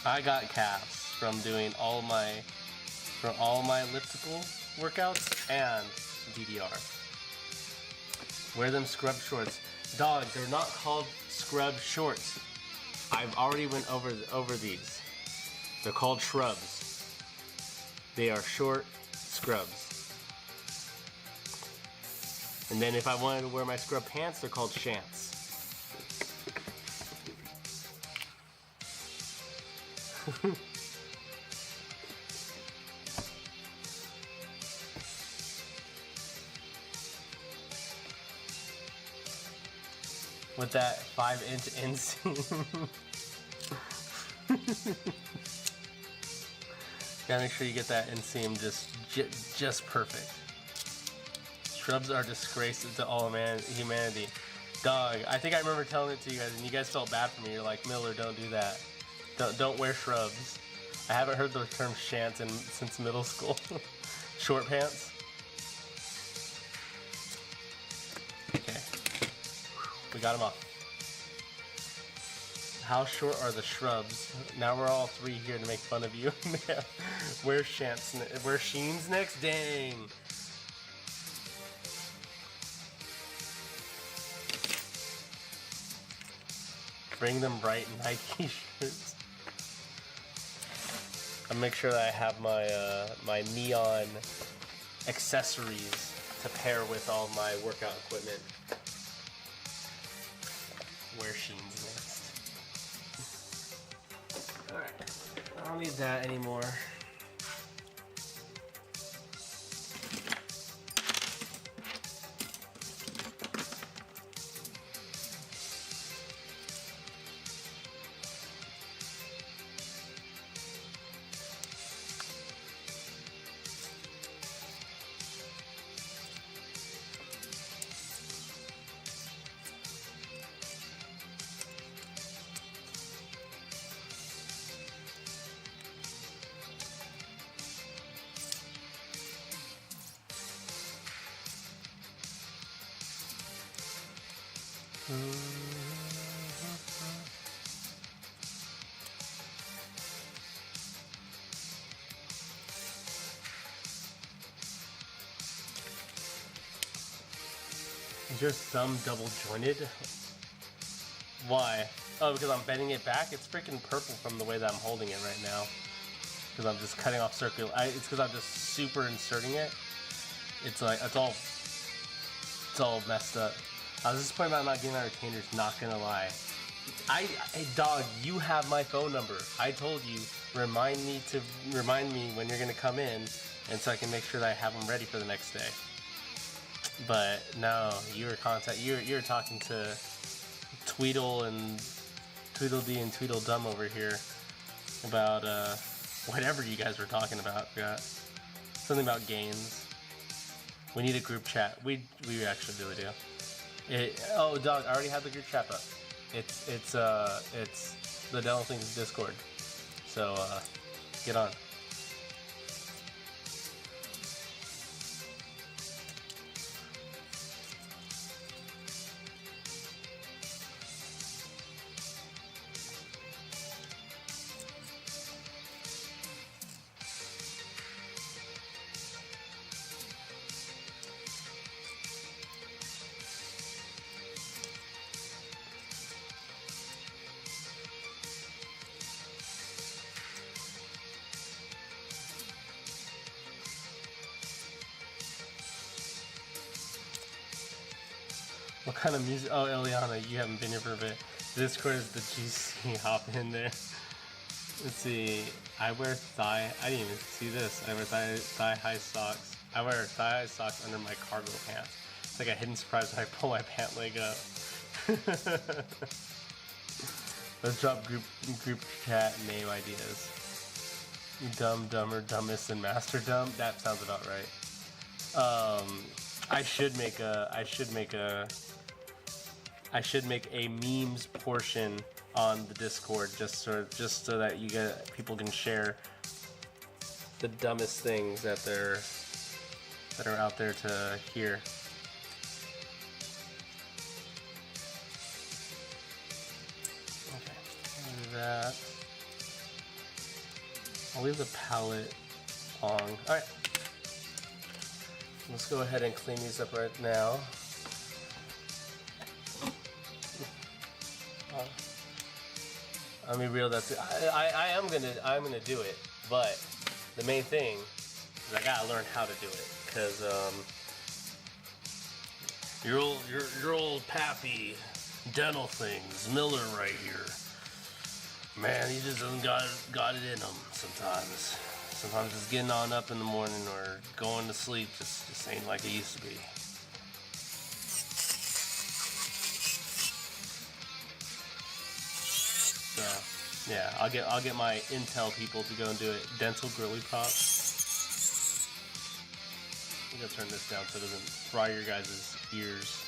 I got calves from doing all my elliptical workouts and DDR. Wear them scrub shorts. Dog, they're not called scrub shorts. I've already went over these. They're called shrubs. They are short scrubs. And then if I wanted to wear my scrub pants, they're called shants. With that 5-inch inseam. Gotta make sure you get that inseam just perfect. Shrubs are disgrace to all humanity. Dog, I think I remember telling it to you guys, and you guys felt bad for me. You're like, Miller, don't do that. Don't wear shrubs. I haven't heard the term shants since middle school. Short pants. We got him off. How short are the shrubs? Now we're all three here to make fun of you. Where's Sheen's next? Dang. Bring them bright Nike shirts. I'll make sure that I have my my neon accessories to pair with all my workout equipment. Where Sheen's next. Alright, I don't need that anymore. Is your thumb double jointed? Why? Oh, because I'm bending it back? It's freaking purple from the way that I'm holding it right now. Because I'm just cutting off circular. It's because I'm just super inserting it. It's like, it's all messed up. I was disappointed about not getting my retainers, not gonna lie. Hey dog, you have my phone number. I told you, remind me when you're gonna come in, and so I can make sure that I have them ready for the next day. But no, you're talking to Tweedle and Tweedledee and Tweedledum over here about whatever you guys were talking about. Forgot something about games. We need a group chat. We actually really do. Oh, dog, I already have the group chat up. It's the dental.thing Discord. So get on. What kind of music? Oh, Eliana, you haven't been here for a bit. Discord is the GC. Hop in there. Let's see. I wear thigh. I didn't even see this. I wear thigh high socks. I wear thigh high socks under my cargo pants. It's like a hidden surprise when I pull my pant leg up. Let's drop group chat name ideas. Dumb, dumber, dumbest, and master dumb. That sounds about right. I should make a memes portion on the Discord just so that people can share the dumbest things that are out there to hear. Okay, do that. I'll leave the palette long. All right. Let's go ahead and clean these up right now. I mean, real. I'm gonna do it, but the main thing is I gotta learn how to do it, because your old pappy dental things, Miller right here. Man, he just doesn't got it in him sometimes. Sometimes just getting on up in the morning or going to sleep just ain't like it used to be. So, yeah, I'll get my Intel people to go and do it. Dental Girly Pop. I'm gonna turn this down so it doesn't fry your guys' ears.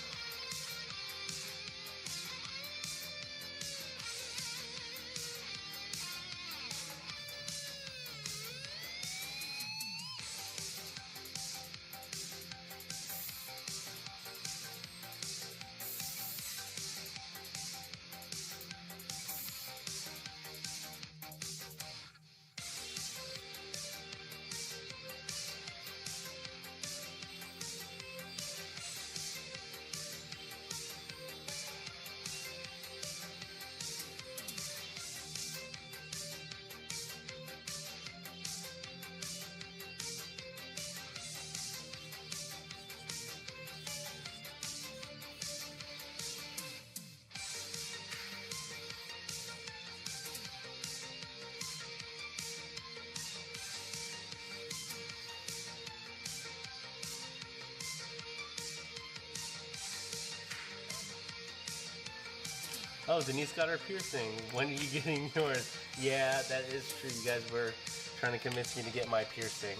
Oh, Denise got her piercing. When are you getting yours? Yeah, that is true. You guys were trying to convince me to get my piercing.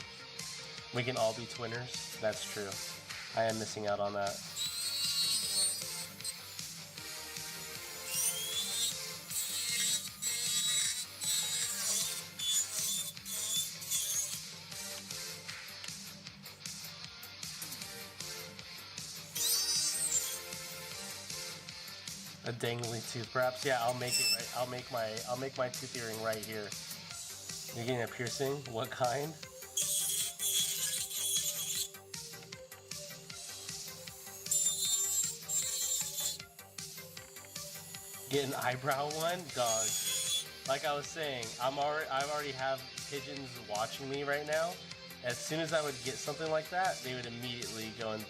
We can all be twinners. That's true. I am missing out on that. A dangly tooth, perhaps. Yeah, I'll make it right. I'll make my tooth earring right here. You're getting a piercing? What kind? Get an eyebrow one, dog. Like I was saying, I already have pigeons watching me right now. As soon as I would get something like that, they would immediately go and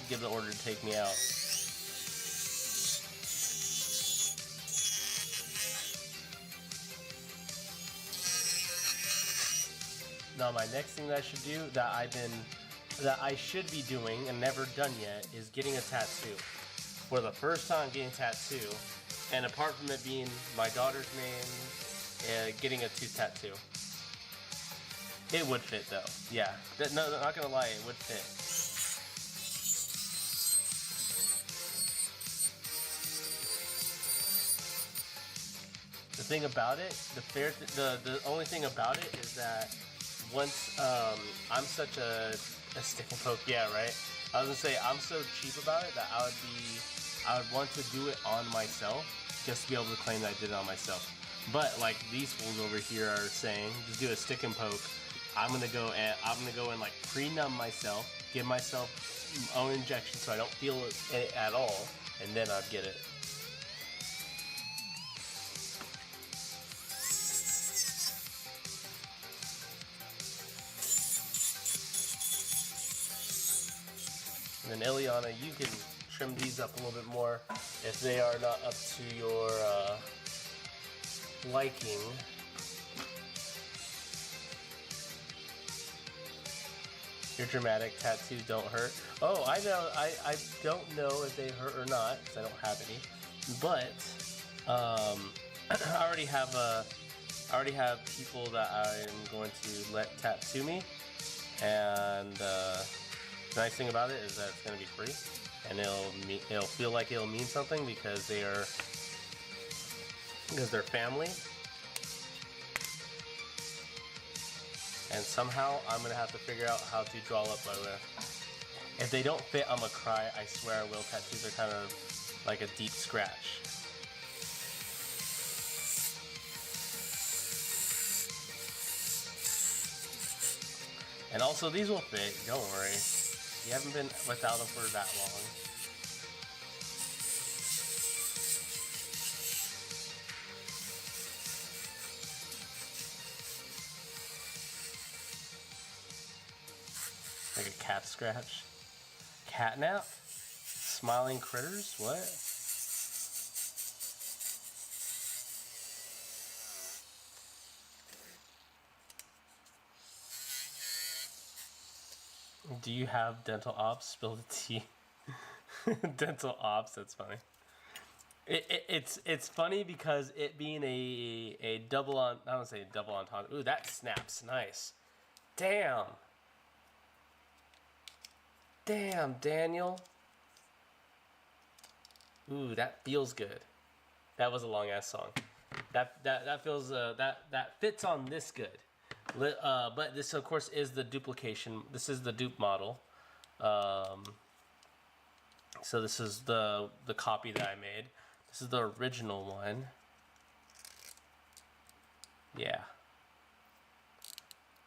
give the order to take me out. Now, my next thing that I should do that I should be doing and never done yet is getting a tattoo. For the first time getting a tattoo, and apart from it being my daughter's name, getting a tooth tattoo. It would fit though. Yeah. No, not gonna lie, it would fit. The thing about it, the only thing about it is that once I'm such a stick and poke, yeah, right. I was gonna say I'm so cheap about it that I would want to do it on myself just to be able to claim that I did it on myself. But like these fools over here are saying, just do a stick and poke. I'm gonna go and like pre-numb myself, give myself my own injection so I don't feel it at all, and then I'd get it. And then Ileana, you can trim these up a little bit more if they are not up to your liking. Your dramatic tattoo don't hurt. Oh, I know. I don't know if they hurt or not because I don't have any. But I already have people that I'm going to let tattoo me, and the nice thing about it is that it's going to be free, and it'll feel like it'll mean something because they're family. And somehow I'm gonna have to figure out how to draw up my way. If they don't fit, I'm gonna cry. I swear I will. Tattoos are kind of like a deep scratch. And also these will fit, don't worry. You haven't been without them for that long. Like a cat scratch. Catnap? Smiling critters? What? Do you have dental ops? Spill the tea. Dental ops, that's funny. It's funny because it being a double on, I don't say double entendre. Ooh, that snaps nice. Damn. Damn, Daniel. Ooh, that feels good. That was a long ass song. That feels that fits on this good. But this of course is the duplication. This is the dupe model. So this is the copy that I made. This is the original one. Yeah.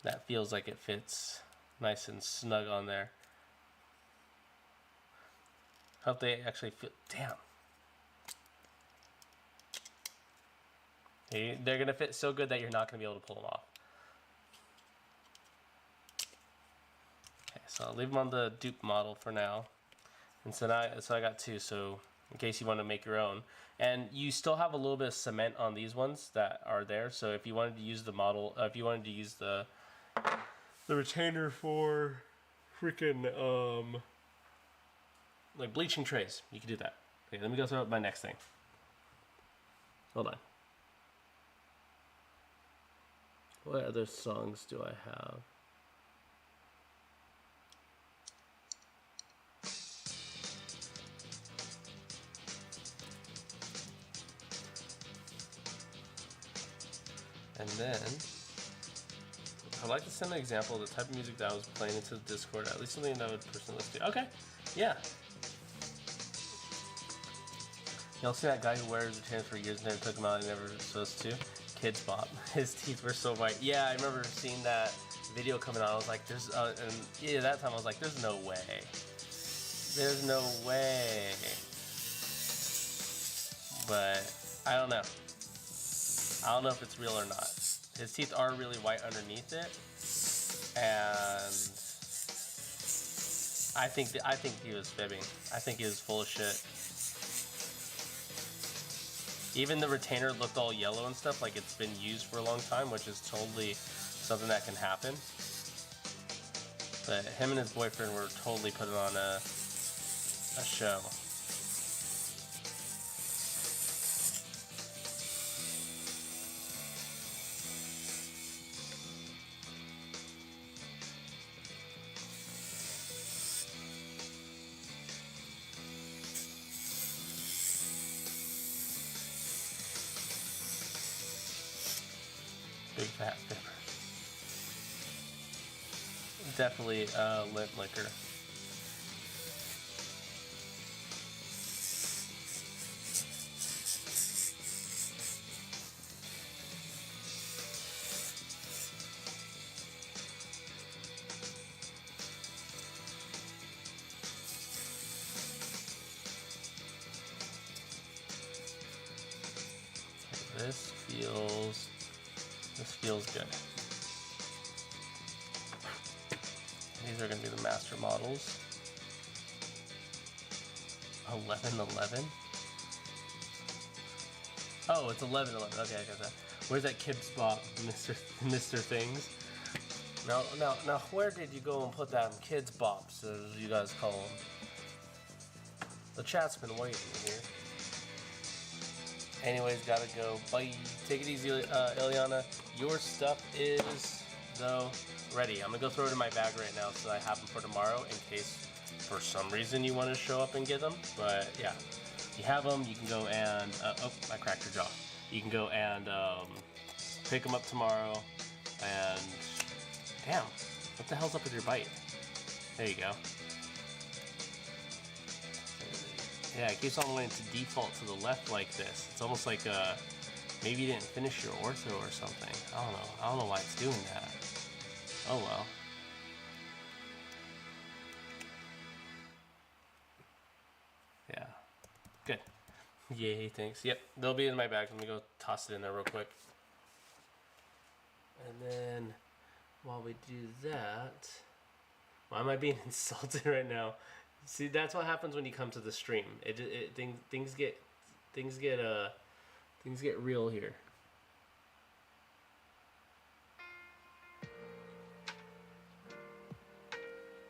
That feels like it fits nice and snug on there. Hope they actually feel. Damn. They're gonna fit so good that you're not gonna be able to pull them off. Okay, so I'll leave them on the dupe model for now. And so I got two. So in case you want to make your own, and you still have a little bit of cement on these ones that are there. So if you wanted to use the model, if you wanted to use the retainer for freaking like bleaching trays, you can do that. Okay, let me go through my next thing. Hold on. What other songs do I have? And then I'd like to send an example of the type of music that I was playing into the Discord, at least something that would personally listen to. Okay, yeah. Y'all see that guy who wears retainers for years and never took them out and never supposed to? Kids Bop. His teeth were so white. Yeah, I remember seeing that video coming out. I was like, there's, and yeah, that time I was like, there's no way. There's no way. But I don't know. I don't know if it's real or not. His teeth are really white underneath it, and I think he was fibbing. I think he was full of shit. Even the retainer looked all yellow and stuff, like it's been used for a long time, which is totally something that can happen. But him and his boyfriend were totally putting on a show. Big fat fibber. Definitely lint liquor. This feels good. These are going to be the master models. 1111? Oh, it's 1111. Okay, I got that. Where's that kid spot, Mr. Things? Now, where did you go and put that kids bops, as you guys call them? The chat's been waiting here. Anyways, gotta go. Bye. Take it easy, Ileana. Your stuff is, though, ready. I'm gonna go throw it in my bag right now so I have them for tomorrow in case for some reason you want to show up and get them. But yeah, you have them. You can go and oh, I cracked your jaw. You can go and pick them up tomorrow. And damn, what the hell's up with your bite? There you go. Yeah, it keeps on wanting to default to the left like this. It's almost like maybe you didn't finish your ortho or something. I don't know. I don't know why it's doing that. Oh well. Yeah. Good. Yay, thanks. Yep, they'll be in my bag. Let me go toss it in there real quick. And then while we do that, why am I being insulted right now? See, that's what happens when you come to the stream. Things get real here.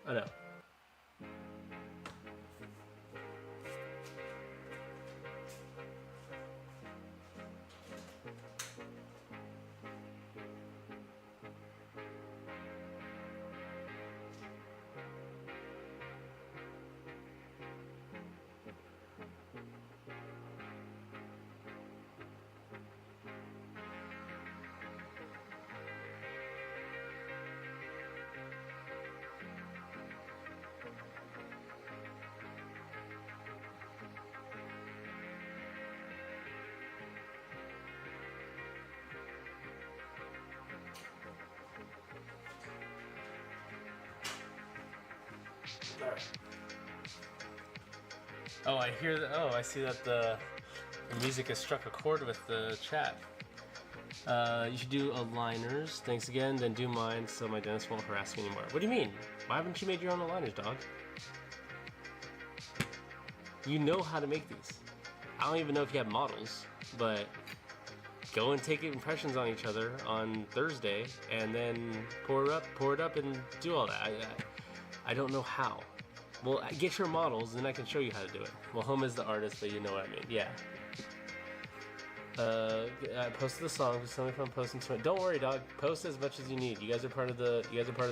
I know. Oh, I hear that. Oh, I see that the music has struck a chord with the chat. You should do aligners. Thanks again. Then do mine so my dentist won't harass me anymore. What do you mean? Why haven't you made your own aligners, dog? You know how to make these. I don't even know if you have models, but go and take impressions on each other on Thursday, and then pour it up, and do all that. I don't know how. Well, get your models, and I can show you how to do it. Well, Home is the artist, but you know what I mean. Yeah. I posted the song. Just tell me if I'm posting to it. Don't worry, dog. Post as much as you need. You guys are part of the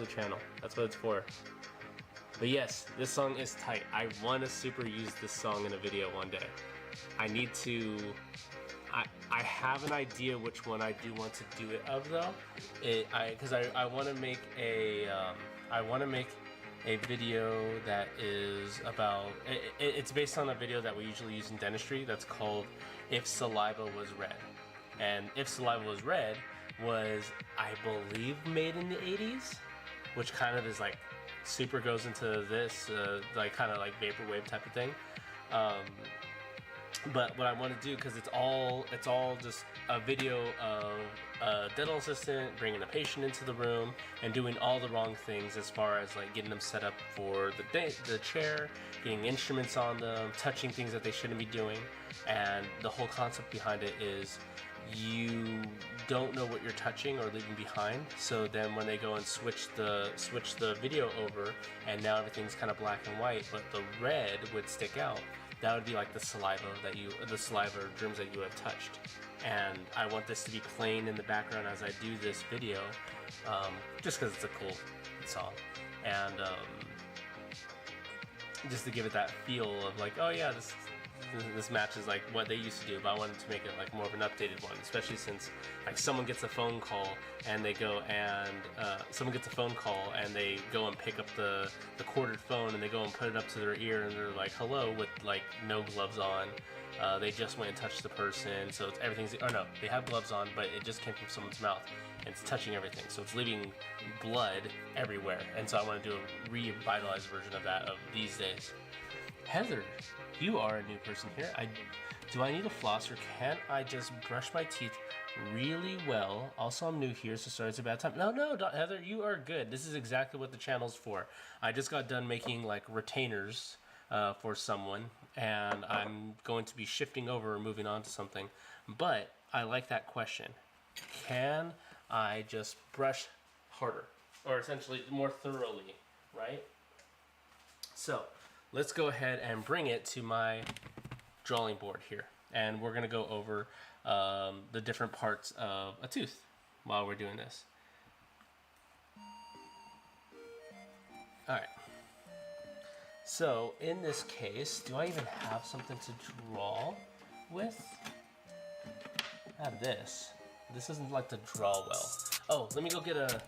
channel. That's what it's for. But yes, this song is tight. I want to super use this song in a video one day. I need to. I have an idea which one I do want to do it of though. Because I want to make a video that is about. It's based on a video that we usually use in dentistry. That's called "If Saliva Was Red," and "If Saliva Was Red" was, I believe, made in the '80s, which kind of is like super goes into this like kind of like vaporwave type of thing. But what I want to do, because it's all just a video of a dental assistant bringing a patient into the room and doing all the wrong things as far as like getting them set up for the chair, getting instruments on them, touching things that they shouldn't be doing. And the whole concept behind it is you don't know what you're touching or leaving behind. So then when they go and switch the video over, and now everything's kind of black and white, but the red would stick out. That would be like the saliva or germs that you have touched. And I want this to be playing in the background as I do this video, just because it's a cool song, and just to give it that feel of like, oh yeah, this matches like what they used to do, but I wanted to make it like more of an updated one, especially since like someone gets a phone call and they go and pick up the corded phone and they go and put it up to their ear and they're like hello with like no gloves on. They just went and touched the person, so they have gloves on, but it just came from someone's mouth and it's touching everything, so it's leaving blood everywhere. And so I want to do a revitalized version of that of these days. Heather, you are a new person here. Do I need a floss or can't I just brush my teeth really well? Also, I'm new here, so sorry it's a bad time. No, Heather, you are good. This is exactly what the channel's for. I just got done making like retainers for someone, and I'm going to be shifting over or moving on to something. But I like that question. Can I just brush harder? Or essentially more thoroughly, right? So let's go ahead and bring it to my drawing board here. And we're going to go over the different parts of a tooth while we're doing this. Alright. So in this case, do I even have something to draw with? I have this. This doesn't like to draw well. Oh, let me go get a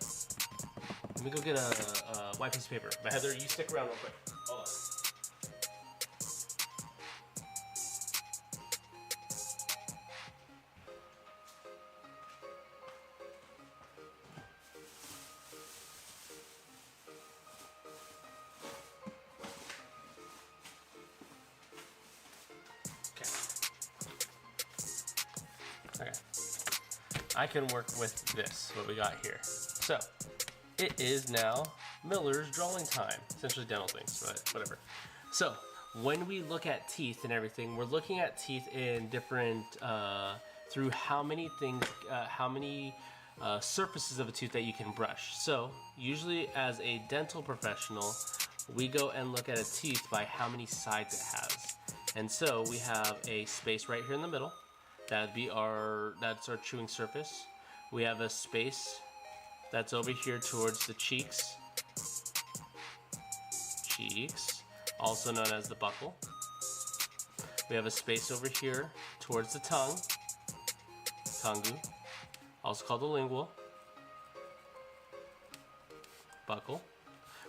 white piece of paper. But Heather, you stick around real quick. Hold on. Okay. I can work with this, what we got here. So, it is now Miller's drawing time. Essentially dental things, but whatever. So, when we look at teeth and everything, we're looking at teeth in different, through how many things, surfaces of a tooth that you can brush. So, usually as a dental professional, we go and look at a tooth by how many sides it has. And so, we have a space right here in the middle. That's our chewing surface. We have a space that's over here towards the cheeks, also known as the buccal. We have a space over here towards the tongue, tongu, also called the lingual, buccal.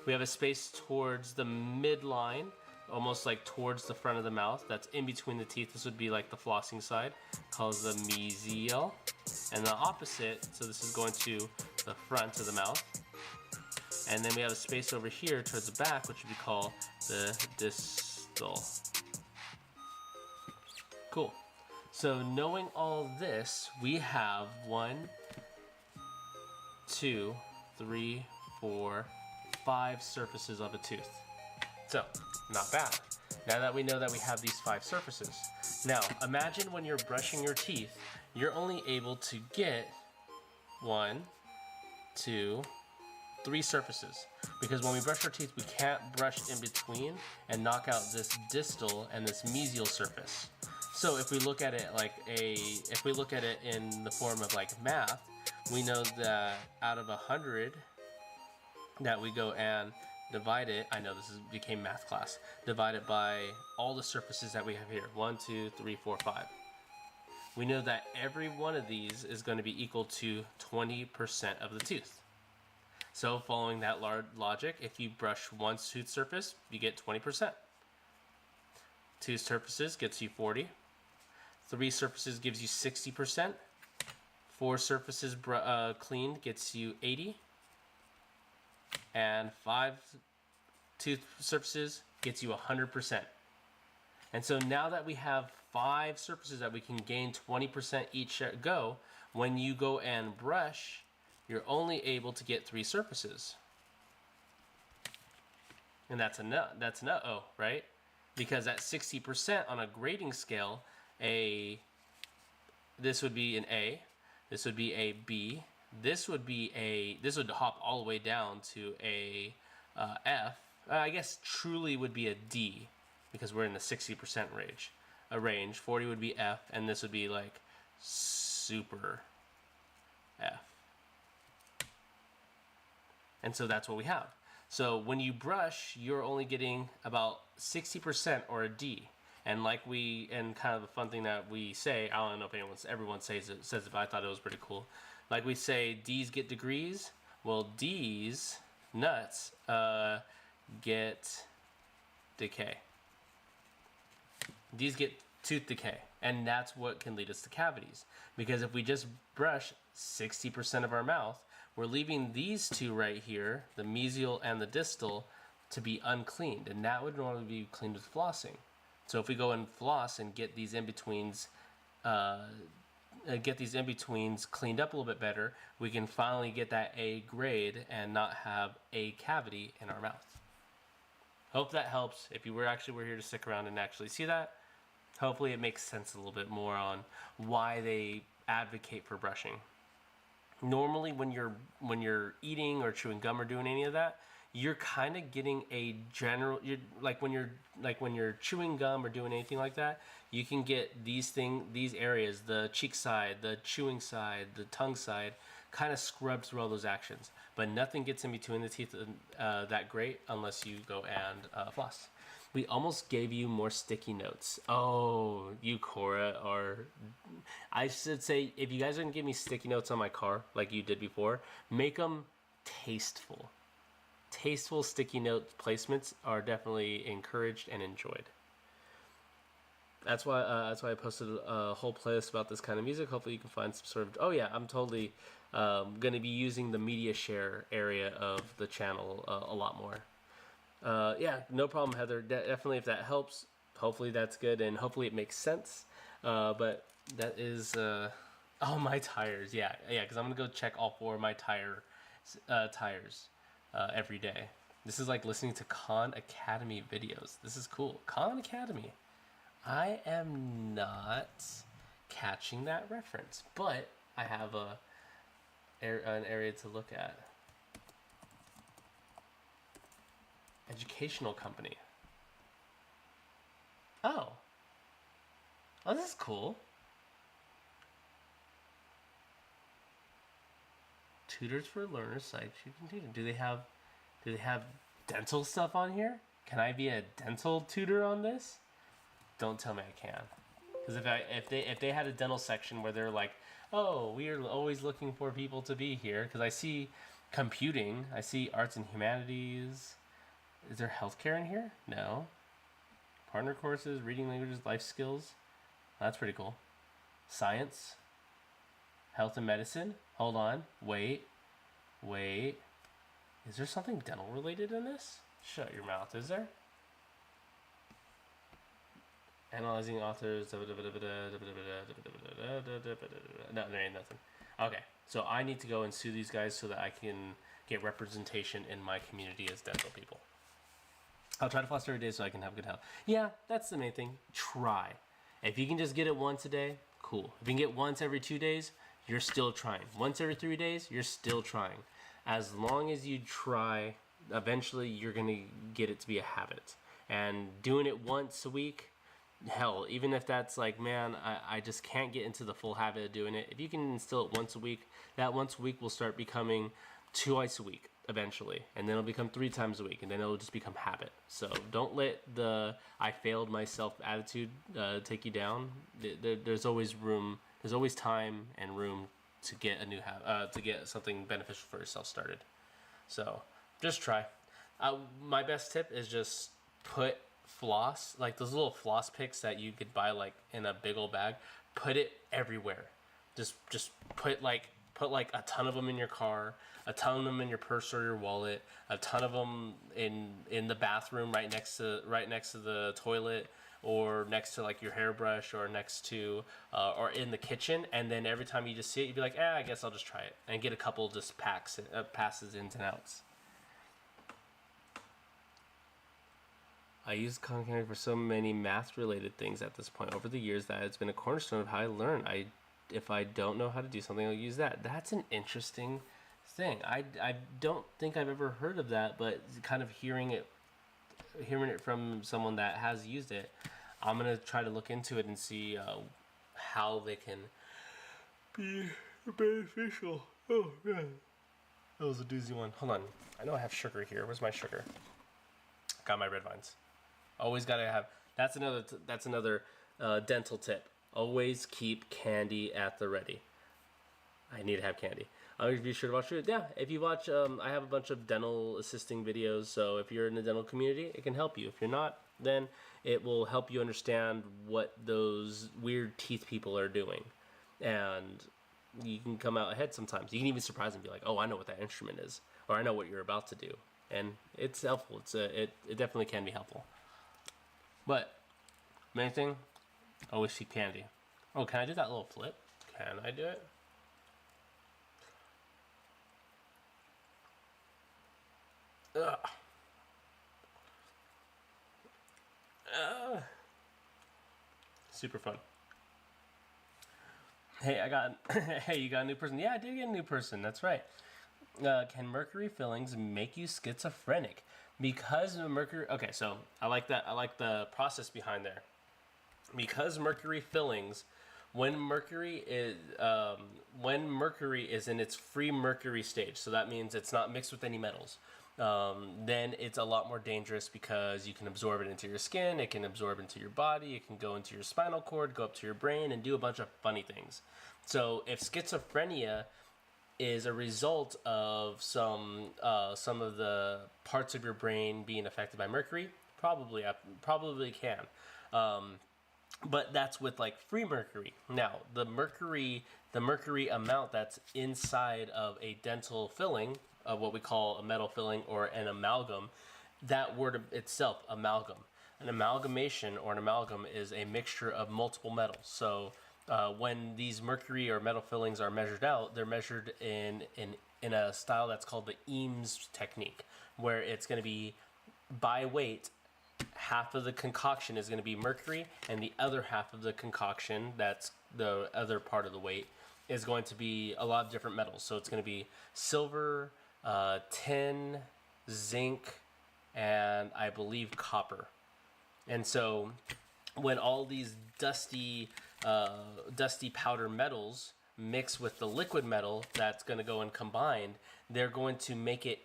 We have a space towards the midline, almost like towards the front of the mouth, that's in between the teeth. This would be like the flossing side, called the mesial. And the opposite, so this is going to the front of the mouth. And then we have a space over here towards the back, which would be called the distal. Cool. So knowing all this, we have 1, 2, 3, 4, 5 surfaces of a tooth. So, not bad. Now that we know that we have these 5 surfaces. Now, imagine when you're brushing your teeth, you're only able to get 1, 2, 3 surfaces. Because when we brush our teeth, we can't brush in between and knock out this distal and this mesial surface. So if we look at it if we look at it in the form of like math, we know that out of 100 that we go and divide it. I know became math class. Divide it by all the surfaces that we have here. 1, 2, 3, 4, 5. We know that every one of these is going to be equal to 20% of the tooth. So following that logic, if you brush one tooth surface, you get 20%. Two surfaces gets you 40. 3 surfaces gives you 60%. 4 surfaces cleaned gets you 80. And 5 tooth surfaces gets you 100%. And so now that we have 5 surfaces that we can gain 20% each go, when you go and brush, you're only able to get 3 surfaces. And that's a no. That's an uh-oh, right? Because at 60% on a grading scale, this would be an A, this would be a B, this would hop all the way down to a F. I guess truly would be a D, because we're in the 60% range. 40 would be F, and this would be like super F. And so that's what we have. So when you brush, you're only getting about 60% or a D. And kind of the fun thing that we say, I don't know if everyone says it, but I thought it was pretty cool. Like we say, D's get degrees. Well, D's, nuts, get decay. D's get tooth decay. And that's what can lead us to cavities. Because if we just brush 60% of our mouth, we're leaving these two right here, the mesial and the distal, to be uncleaned. And that would normally be cleaned with flossing. So if we go and floss and get these in-betweens cleaned up a little bit better, we can finally get that A grade and not have a cavity in our mouth. Hope that helps. If you were here to stick around and actually see that, hopefully it makes sense a little bit more on why they advocate for brushing. Normally when you're eating or chewing gum or doing any of that, you're kind of getting a general, when you're chewing gum or doing anything like that, you can get these areas, the cheek side, the chewing side, the tongue side, kind of scrubbed through all those actions. But nothing gets in between the teeth that great unless you go and floss. We almost gave you more sticky notes. Oh, you Cora I should say, if you guys are gonna give me sticky notes on my car like you did before, make them tasteful. Tasteful sticky note placements are definitely encouraged and enjoyed. That's why I posted a whole playlist about this kind of music. Hopefully you can find some sort of... Oh yeah, I'm totally going to be using the media share area of the channel a lot more. Yeah, no problem, Heather. Definitely, if that helps, hopefully that's good, and hopefully it makes sense. But that is... oh, my tires. Yeah, because I'm going to go check all 4 of my tires every day. This is like listening to Khan Academy videos. This is cool. Khan Academy. I am not catching that reference, but I have an area to look at. Educational company. Oh, this is cool. Tutors for learners site. Do they have dental stuff on here? Can I be a dental tutor on this? Don't tell me I can. Because if they had a dental section where they're like, oh, we are always looking for people to be here, because I see computing, I see arts and humanities. Is there healthcare in here? No. Partner courses, reading languages, life skills. That's pretty cool. Science. Health and medicine. Hold on. Wait. Is there something dental related in this? Shut your mouth, is there? Analyzing authors. No, there ain't nothing. Okay, so I need to go and sue these guys so that I can get representation in my community as dental people. I'll try to floss every day so I can have good health. Yeah, that's the main thing. Try. If you can just get it once a day, cool. If you can get once every 2 days, you're still trying. Once every 3 days, you're still trying. As long as you try, eventually you're going to get it to be a habit. And doing it once a week, hell, even if that's like, man, I just can't get into the full habit of doing it. If you can instill it once a week, that once a week will start becoming twice a week eventually, and then it'll become 3 times a week, and then it'll just become habit. So don't let the "I failed myself" attitude take you down. There's always room. There's always time and room to get a new to get something beneficial for yourself started. So just try. My best tip is just put floss, like those little floss picks that you could buy like in a big old bag. Put it everywhere. Just put like a ton of them in your car, a ton of them in your purse or your wallet, a ton of them in the bathroom right next to the toilet, or next to like your hairbrush, or next to or in the kitchen. And then every time you just see it, you'd be like, I guess I'll just try it, and get a couple just passes ins and outs. I use Khan Candy for so many math-related things at this point. Over the years, that it's been a cornerstone of how I learn. If I don't know how to do something, I'll use that. That's an interesting thing. I don't think I've ever heard of that, but kind of hearing it from someone that has used it, I'm gonna try to look into it and see how they can be beneficial. Oh man, that was a doozy one. Hold on, I know I have sugar here. Where's my sugar? Got my red vines. Always gotta have. That's another dental tip. Always keep candy at the ready. I need to have candy. If you should watch it, yeah. If you watch, I have a bunch of dental assisting videos. So if you're in the dental community, it can help you. If you're not, then it will help you understand what those weird teeth people are doing, and you can come out ahead sometimes. You can even surprise them and be like, "Oh, I know what that instrument is," or "I know what you're about to do," and it's helpful. It definitely can be helpful. But main thing, always keep candy. Oh, can I do that little flip? Can I do it? Ugh. Super fun. Hey, I got. Hey, you got a new person? Yeah, I did get a new person. That's right. Can mercury fillings make you schizophrenic? Because of mercury. Okay, so I like that. I like the process behind there. Because mercury fillings, when mercury is in its free mercury stage, so that means it's not mixed with any metals. Then it's a lot more dangerous because you can absorb it into your skin, it can absorb into your body, it can go into your spinal cord, go up to your brain, and do a bunch of funny things. So if schizophrenia is a result of some of the parts of your brain being affected by mercury, probably can. But that's with like free mercury. Now the mercury amount that's inside of a dental filling, what we call a metal filling or an amalgam, that word itself, amalgam. An amalgamation or an amalgam is a mixture of multiple metals. So when these mercury or metal fillings are measured out, they're measured in a style that's called the Eames technique, where it's going to be by weight. Half of the concoction is going to be mercury, and the other half of the concoction, that's the other part of the weight, is going to be a lot of different metals. So it's going to be silver, tin, zinc, and I believe copper. And so when all these dusty powder metals mix with the liquid metal that's going to go and combine, they're going to make it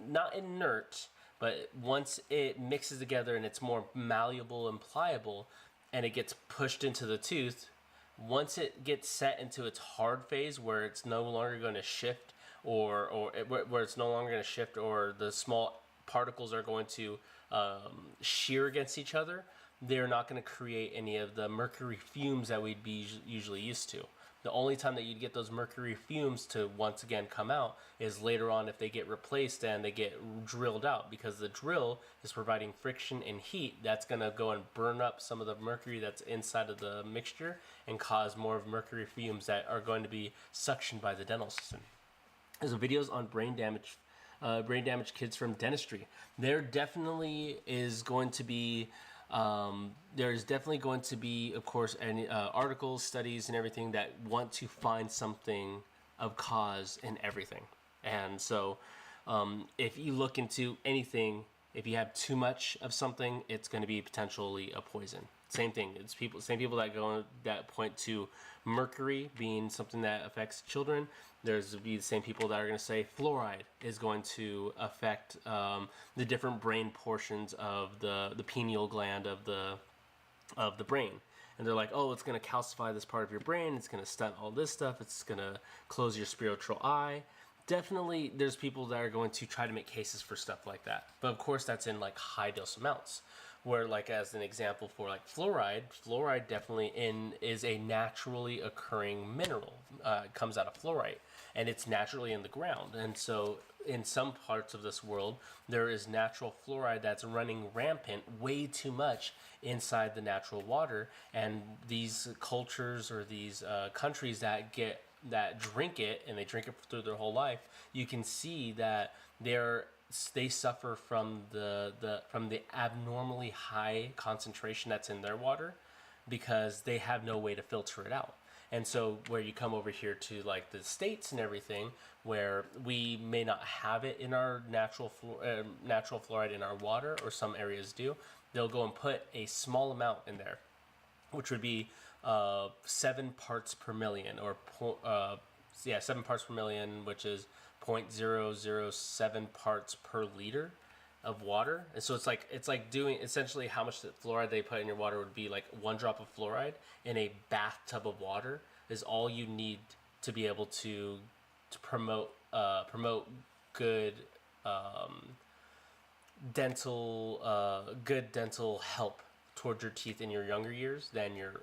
not inert, but once it mixes together and it's more malleable and pliable, and it gets pushed into the tooth, once it gets set into its hard phase where it's no longer going to shift, or where it's no longer going to shift, or the small particles are going to shear against each other, they're not going to create any of the mercury fumes that we'd be usually used to. The only time that you'd get those mercury fumes to once again come out is later on if they get replaced and they get drilled out, because the drill is providing friction and heat that's going to go and burn up some of the mercury that's inside of the mixture and cause more of mercury fumes that are going to be suctioned by the dental system. There's videos on brain damage kids from dentistry. There definitely is going to be there's definitely going to be, of course, any articles, studies, and everything that want to find something of cause in everything. And so if you look into anything If you have too much of something, it's going to be potentially a poison. Same thing. It's same people that point to mercury being something that affects children. There's be the same people that are going to say fluoride is going to affect the different brain portions of the pineal gland of the brain. And they're like, oh, it's going to calcify this part of your brain. It's going to stunt all this stuff. It's going to close your spiritual eye. Definitely, there's people that are going to try to make cases for stuff like that. But of course, that's in like high dose amounts. Where, like, as an example for like fluoride definitely is a naturally occurring mineral. It comes out of fluorite, and it's naturally in the ground. And so, in some parts of this world, there is natural fluoride that's running rampant, way too much inside the natural water. And these cultures or these countries that drink it, and they drink it through their whole life, you can see that they suffer from the abnormally high concentration that's in their water, because they have no way to filter it out. And so where you come over here to like the States and everything, where we may not have it in our natural fluoride in our water, or some areas do, they'll go and put a small amount in there, which would be 7 parts per million, or 7 parts per million, which is 0.007 parts per liter of water. And so it's like doing essentially how much fluoride they put in your water would be like 1 drop of fluoride in a bathtub of water is all you need to be able to promote good dental help towards your teeth in your younger years than your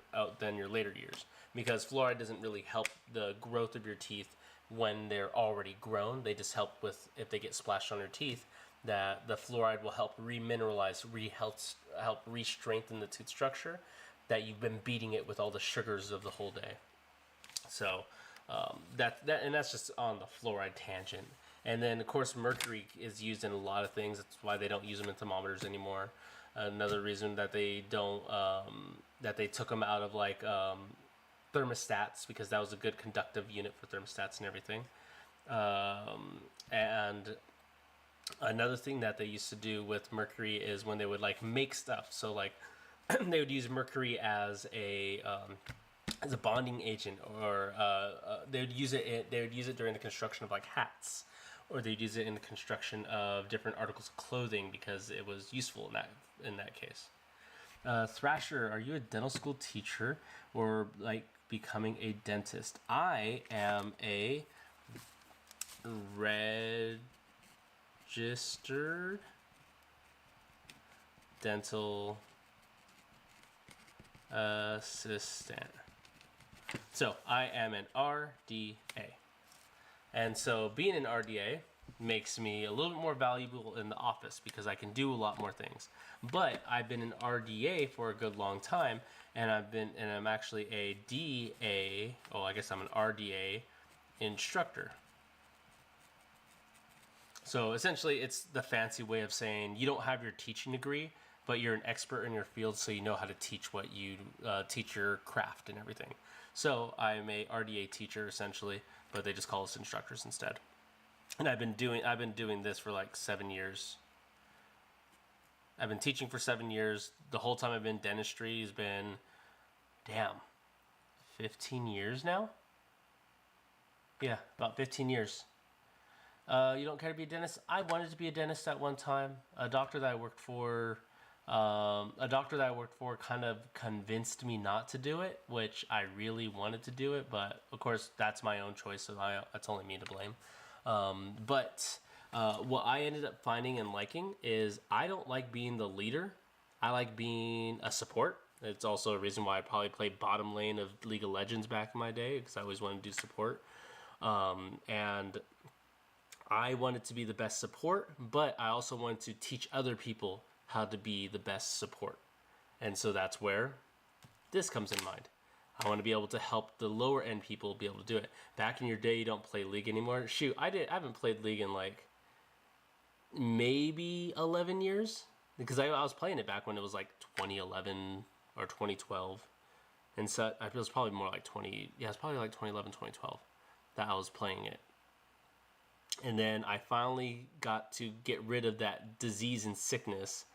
later years, because fluoride doesn't really help the growth of your teeth when they're already grown. They just help with if they get splashed on your teeth, that the fluoride will help remineralize, help re-strengthen the tooth structure that you've been beating it with all the sugars of the whole day. So that's just on the fluoride tangent. And then of course mercury is used in a lot of things. That's why they don't use them in thermometers anymore. Another reason that they don't that they took them out of like thermostats, because that was a good conductive unit for thermostats and everything. And another thing that they used to do with mercury is when they would like make stuff. So like they would use mercury as a bonding agent, or they would use it during the construction of like hats, or they'd use it in the construction of different articles of clothing, because it was useful in that case. Thrasher, are you a dental school teacher or like becoming a dentist? I am a registered dental assistant. So I am an RDA. And so being an RDA makes me a little bit more valuable in the office, because I can do a lot more things. But I've been an RDA for a good long time, and I'm actually a DA. Oh, I guess I'm an RDA instructor. So essentially, it's the fancy way of saying you don't have your teaching degree, but you're an expert in your field, so you know how to teach what you teach your craft and everything. So I'm a RDA teacher essentially, but they just call us instructors instead. And I've been doing this for like 7 years. I've been teaching for 7 years. The whole time I've been in dentistry has been, 15 years now? Yeah, about 15 years. You don't care to be a dentist? I wanted to be a dentist at one time. A doctor that I worked for kind of convinced me not to do it, which I really wanted to do it, but of course that's my own choice, so that's only me to blame. But what I ended up finding and liking is I don't like being the leader. I like being a support. It's also a reason why I probably played bottom lane of League of Legends back in my day, because I always wanted to do support. And I wanted to be the best support, but I also wanted to teach other people how to be the best support. And so that's where this comes in mind. I want to be able to help the lower end people be able to do it. Back in your day, you don't play League anymore. Shoot, I haven't played League in like maybe 11 years, because I was playing it back when it was like 2011 or 2012. And so it was probably more like it's probably like 2011, 2012 that I was playing it. And then I finally got to get rid of that disease and sickness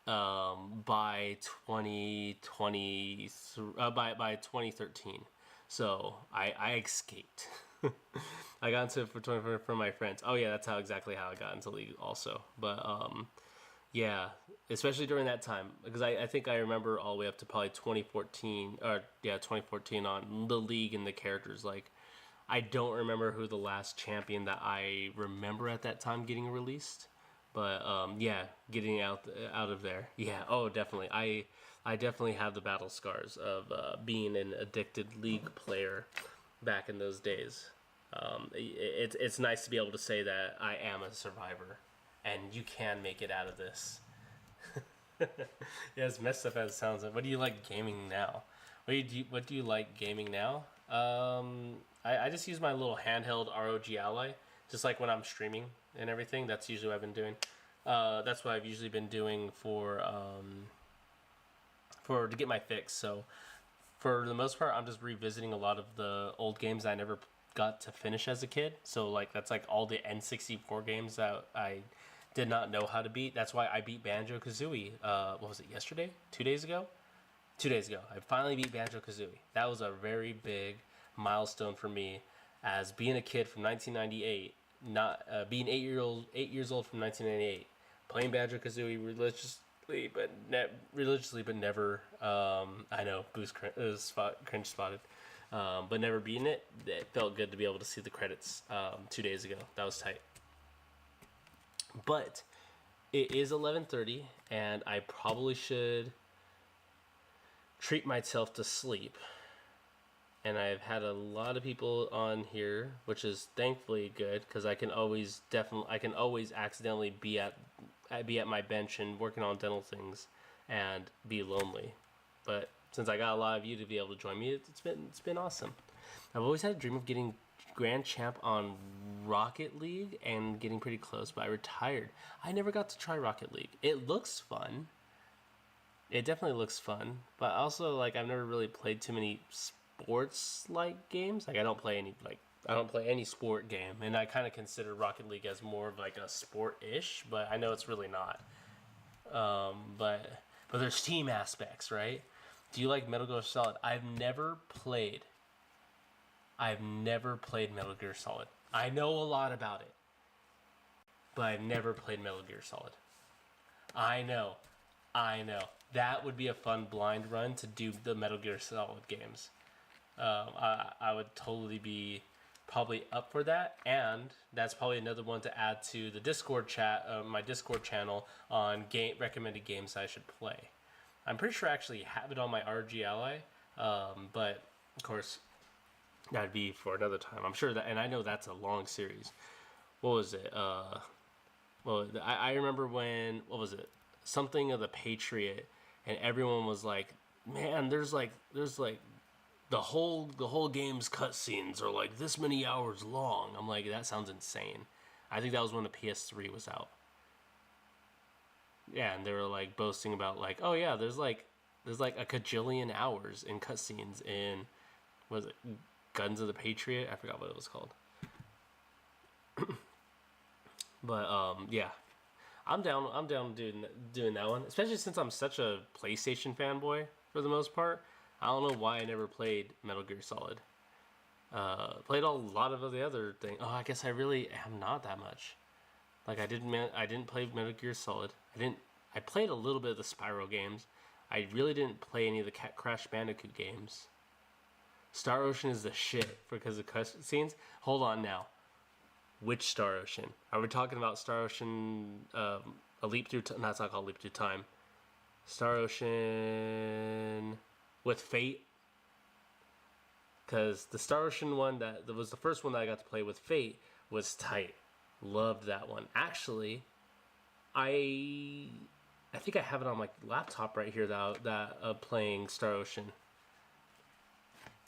by 2020 by 2013. So I escaped. I got into it for 20 from my friends. Oh yeah, that's exactly how I got into League also. But yeah, especially during that time because I think I remember all the way up to probably 2014 or yeah 2014 on the League and the characters. Like I don't remember who the last champion that I remember at that time getting released. But yeah, getting out of there. Yeah, oh, definitely. I definitely have the battle scars of being an addicted League player back in those days. It's nice to be able to say that I am a survivor, and you can make it out of this. Yeah, as messed up as it sounds. What do you like gaming now? What do you like gaming now? I just use my little handheld ROG Ally, just like when I'm streaming and everything. That's usually what I've been doing. That's what I've usually been doing for to get my fix. So for the most part, I'm just revisiting a lot of the old games I never got to finish as a kid. So like that's like all the N64 games that I did not know how to beat. That's why I beat Banjo Kazooie. What was it? Yesterday? 2 days ago? 2 days ago. I finally beat Banjo Kazooie. That was a very big milestone for me, as being a kid from 1998, not being 8 years old from 1998, playing Banjo Kazooie religiously, but never. I know boost cringe spotted, but never beating it. It felt good to be able to see the credits 2 days ago. That was tight. But it is 11:30, and I probably should treat myself to sleep. And I've had a lot of people on here, which is thankfully good because I can always accidentally be at my bench and working on dental things and be lonely. But since I got a lot of you to be able to join me, it's been awesome. I've always had a dream of getting grand champ on Rocket League and getting pretty close, but I retired. I never got to try Rocket League. It looks fun. It definitely looks fun, but also like I've never really played too many sports like games. Like I don't play any sport game, and I kind of consider Rocket League as more of like a sport-ish, but I know it's really not. But there's team aspects, right? Do you like Metal Gear Solid? I've never played Metal Gear Solid. I know a lot about it, but I've never played Metal Gear Solid. I know. I know. That would be a fun blind run to do the Metal Gear Solid games. I would totally be probably up for that, and that's probably another one to add to the Discord chat, my Discord channel on recommended games I should play. I'm pretty sure I actually have it on my RG Ally, but of course that'd be for another time. I'm sure that, and I know that's a long series. What was it? Well, I remember when what was it? Something of the Patriot, and everyone was like, "Man, there's like the whole game's cutscenes are like this many hours long." I'm like, that sounds insane. I think that was when the PS3 was out. Yeah, and they were like boasting about like, oh yeah, there's like a cajillion hours in cutscenes in was it Guns of the Patriot? I forgot what it was called. But yeah, I'm down. I'm down doing that one, especially since I'm such a PlayStation fanboy for the most part. I don't know why I never played Metal Gear Solid. Played a lot of the other things. Oh, I guess I really am not that much. Like I didn't play Metal Gear Solid. I played a little bit of the Spyro games. I really didn't play any of the Crash Bandicoot games. Star Ocean is the shit because of cutscenes. Hold on now. Which Star Ocean? Are we talking about Star Ocean? A leap through time? That's not called Leap Through Time. Star Ocean with Fate. Because the Star Ocean one that was the first one that I got to play with Fate was tight. Loved that one. Actually, I think I have it on my laptop right here that playing Star Ocean.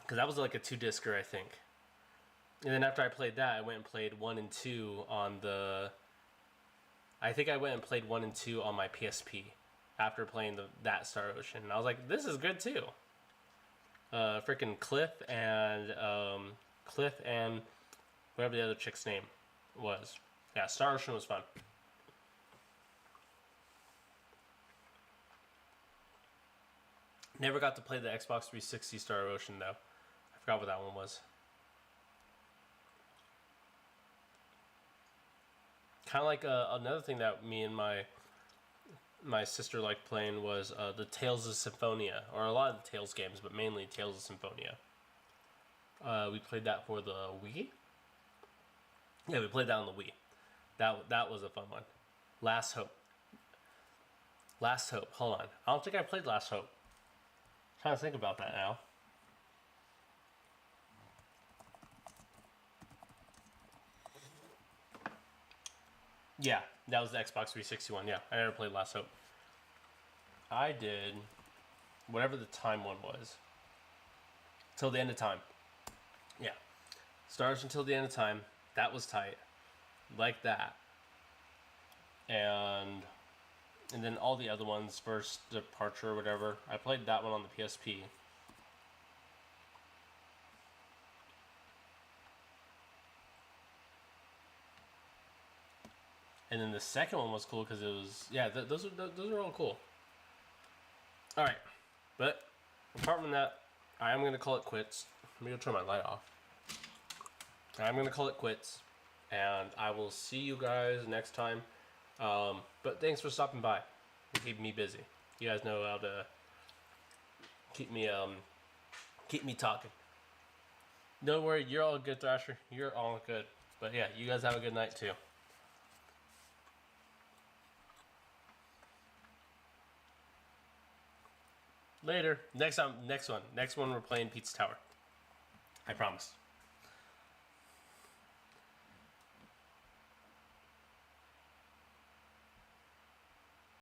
Because that was like a 2-discer, I think. And then after I played that, I went and played 1 and 2 on the... I think I went and played 1 and 2 on my PSP after playing that Star Ocean. And I was like, this is good too. Freaking Cliff and whatever the other chick's name. was. Yeah, Star Ocean was fun. Never got to play the Xbox 360 Star Ocean though. I forgot what that one was. Kind of like another thing that me and my sister liked playing was the Tales of Symphonia, or a lot of the Tales games, but mainly Tales of Symphonia. We played that for the Wii. Yeah, we played that on the Wii. That was a fun one. Last Hope. Last Hope. Hold on. I don't think I played Last Hope. I'm trying to think about that now. Yeah, that was the Xbox 360 one. Yeah, I never played Last Hope. I did whatever the time one was. Till the end of time. Yeah. Stars until the end of time. That was tight. Like that. And then all the other ones, First Departure or whatever. I played that one on the PSP. And then the second one was cool because it was those are all cool. All right, but apart from that, I am gonna call it quits. Let me go turn my light off. I'm gonna call it quits, and I will see you guys next time. But thanks for stopping by and keeping me busy. You guys know how to keep me talking. Don't worry, you're all good, Thrasher. You're all good. But yeah, you guys have a good night too. Later. Next one we're playing Pizza Tower. I promise.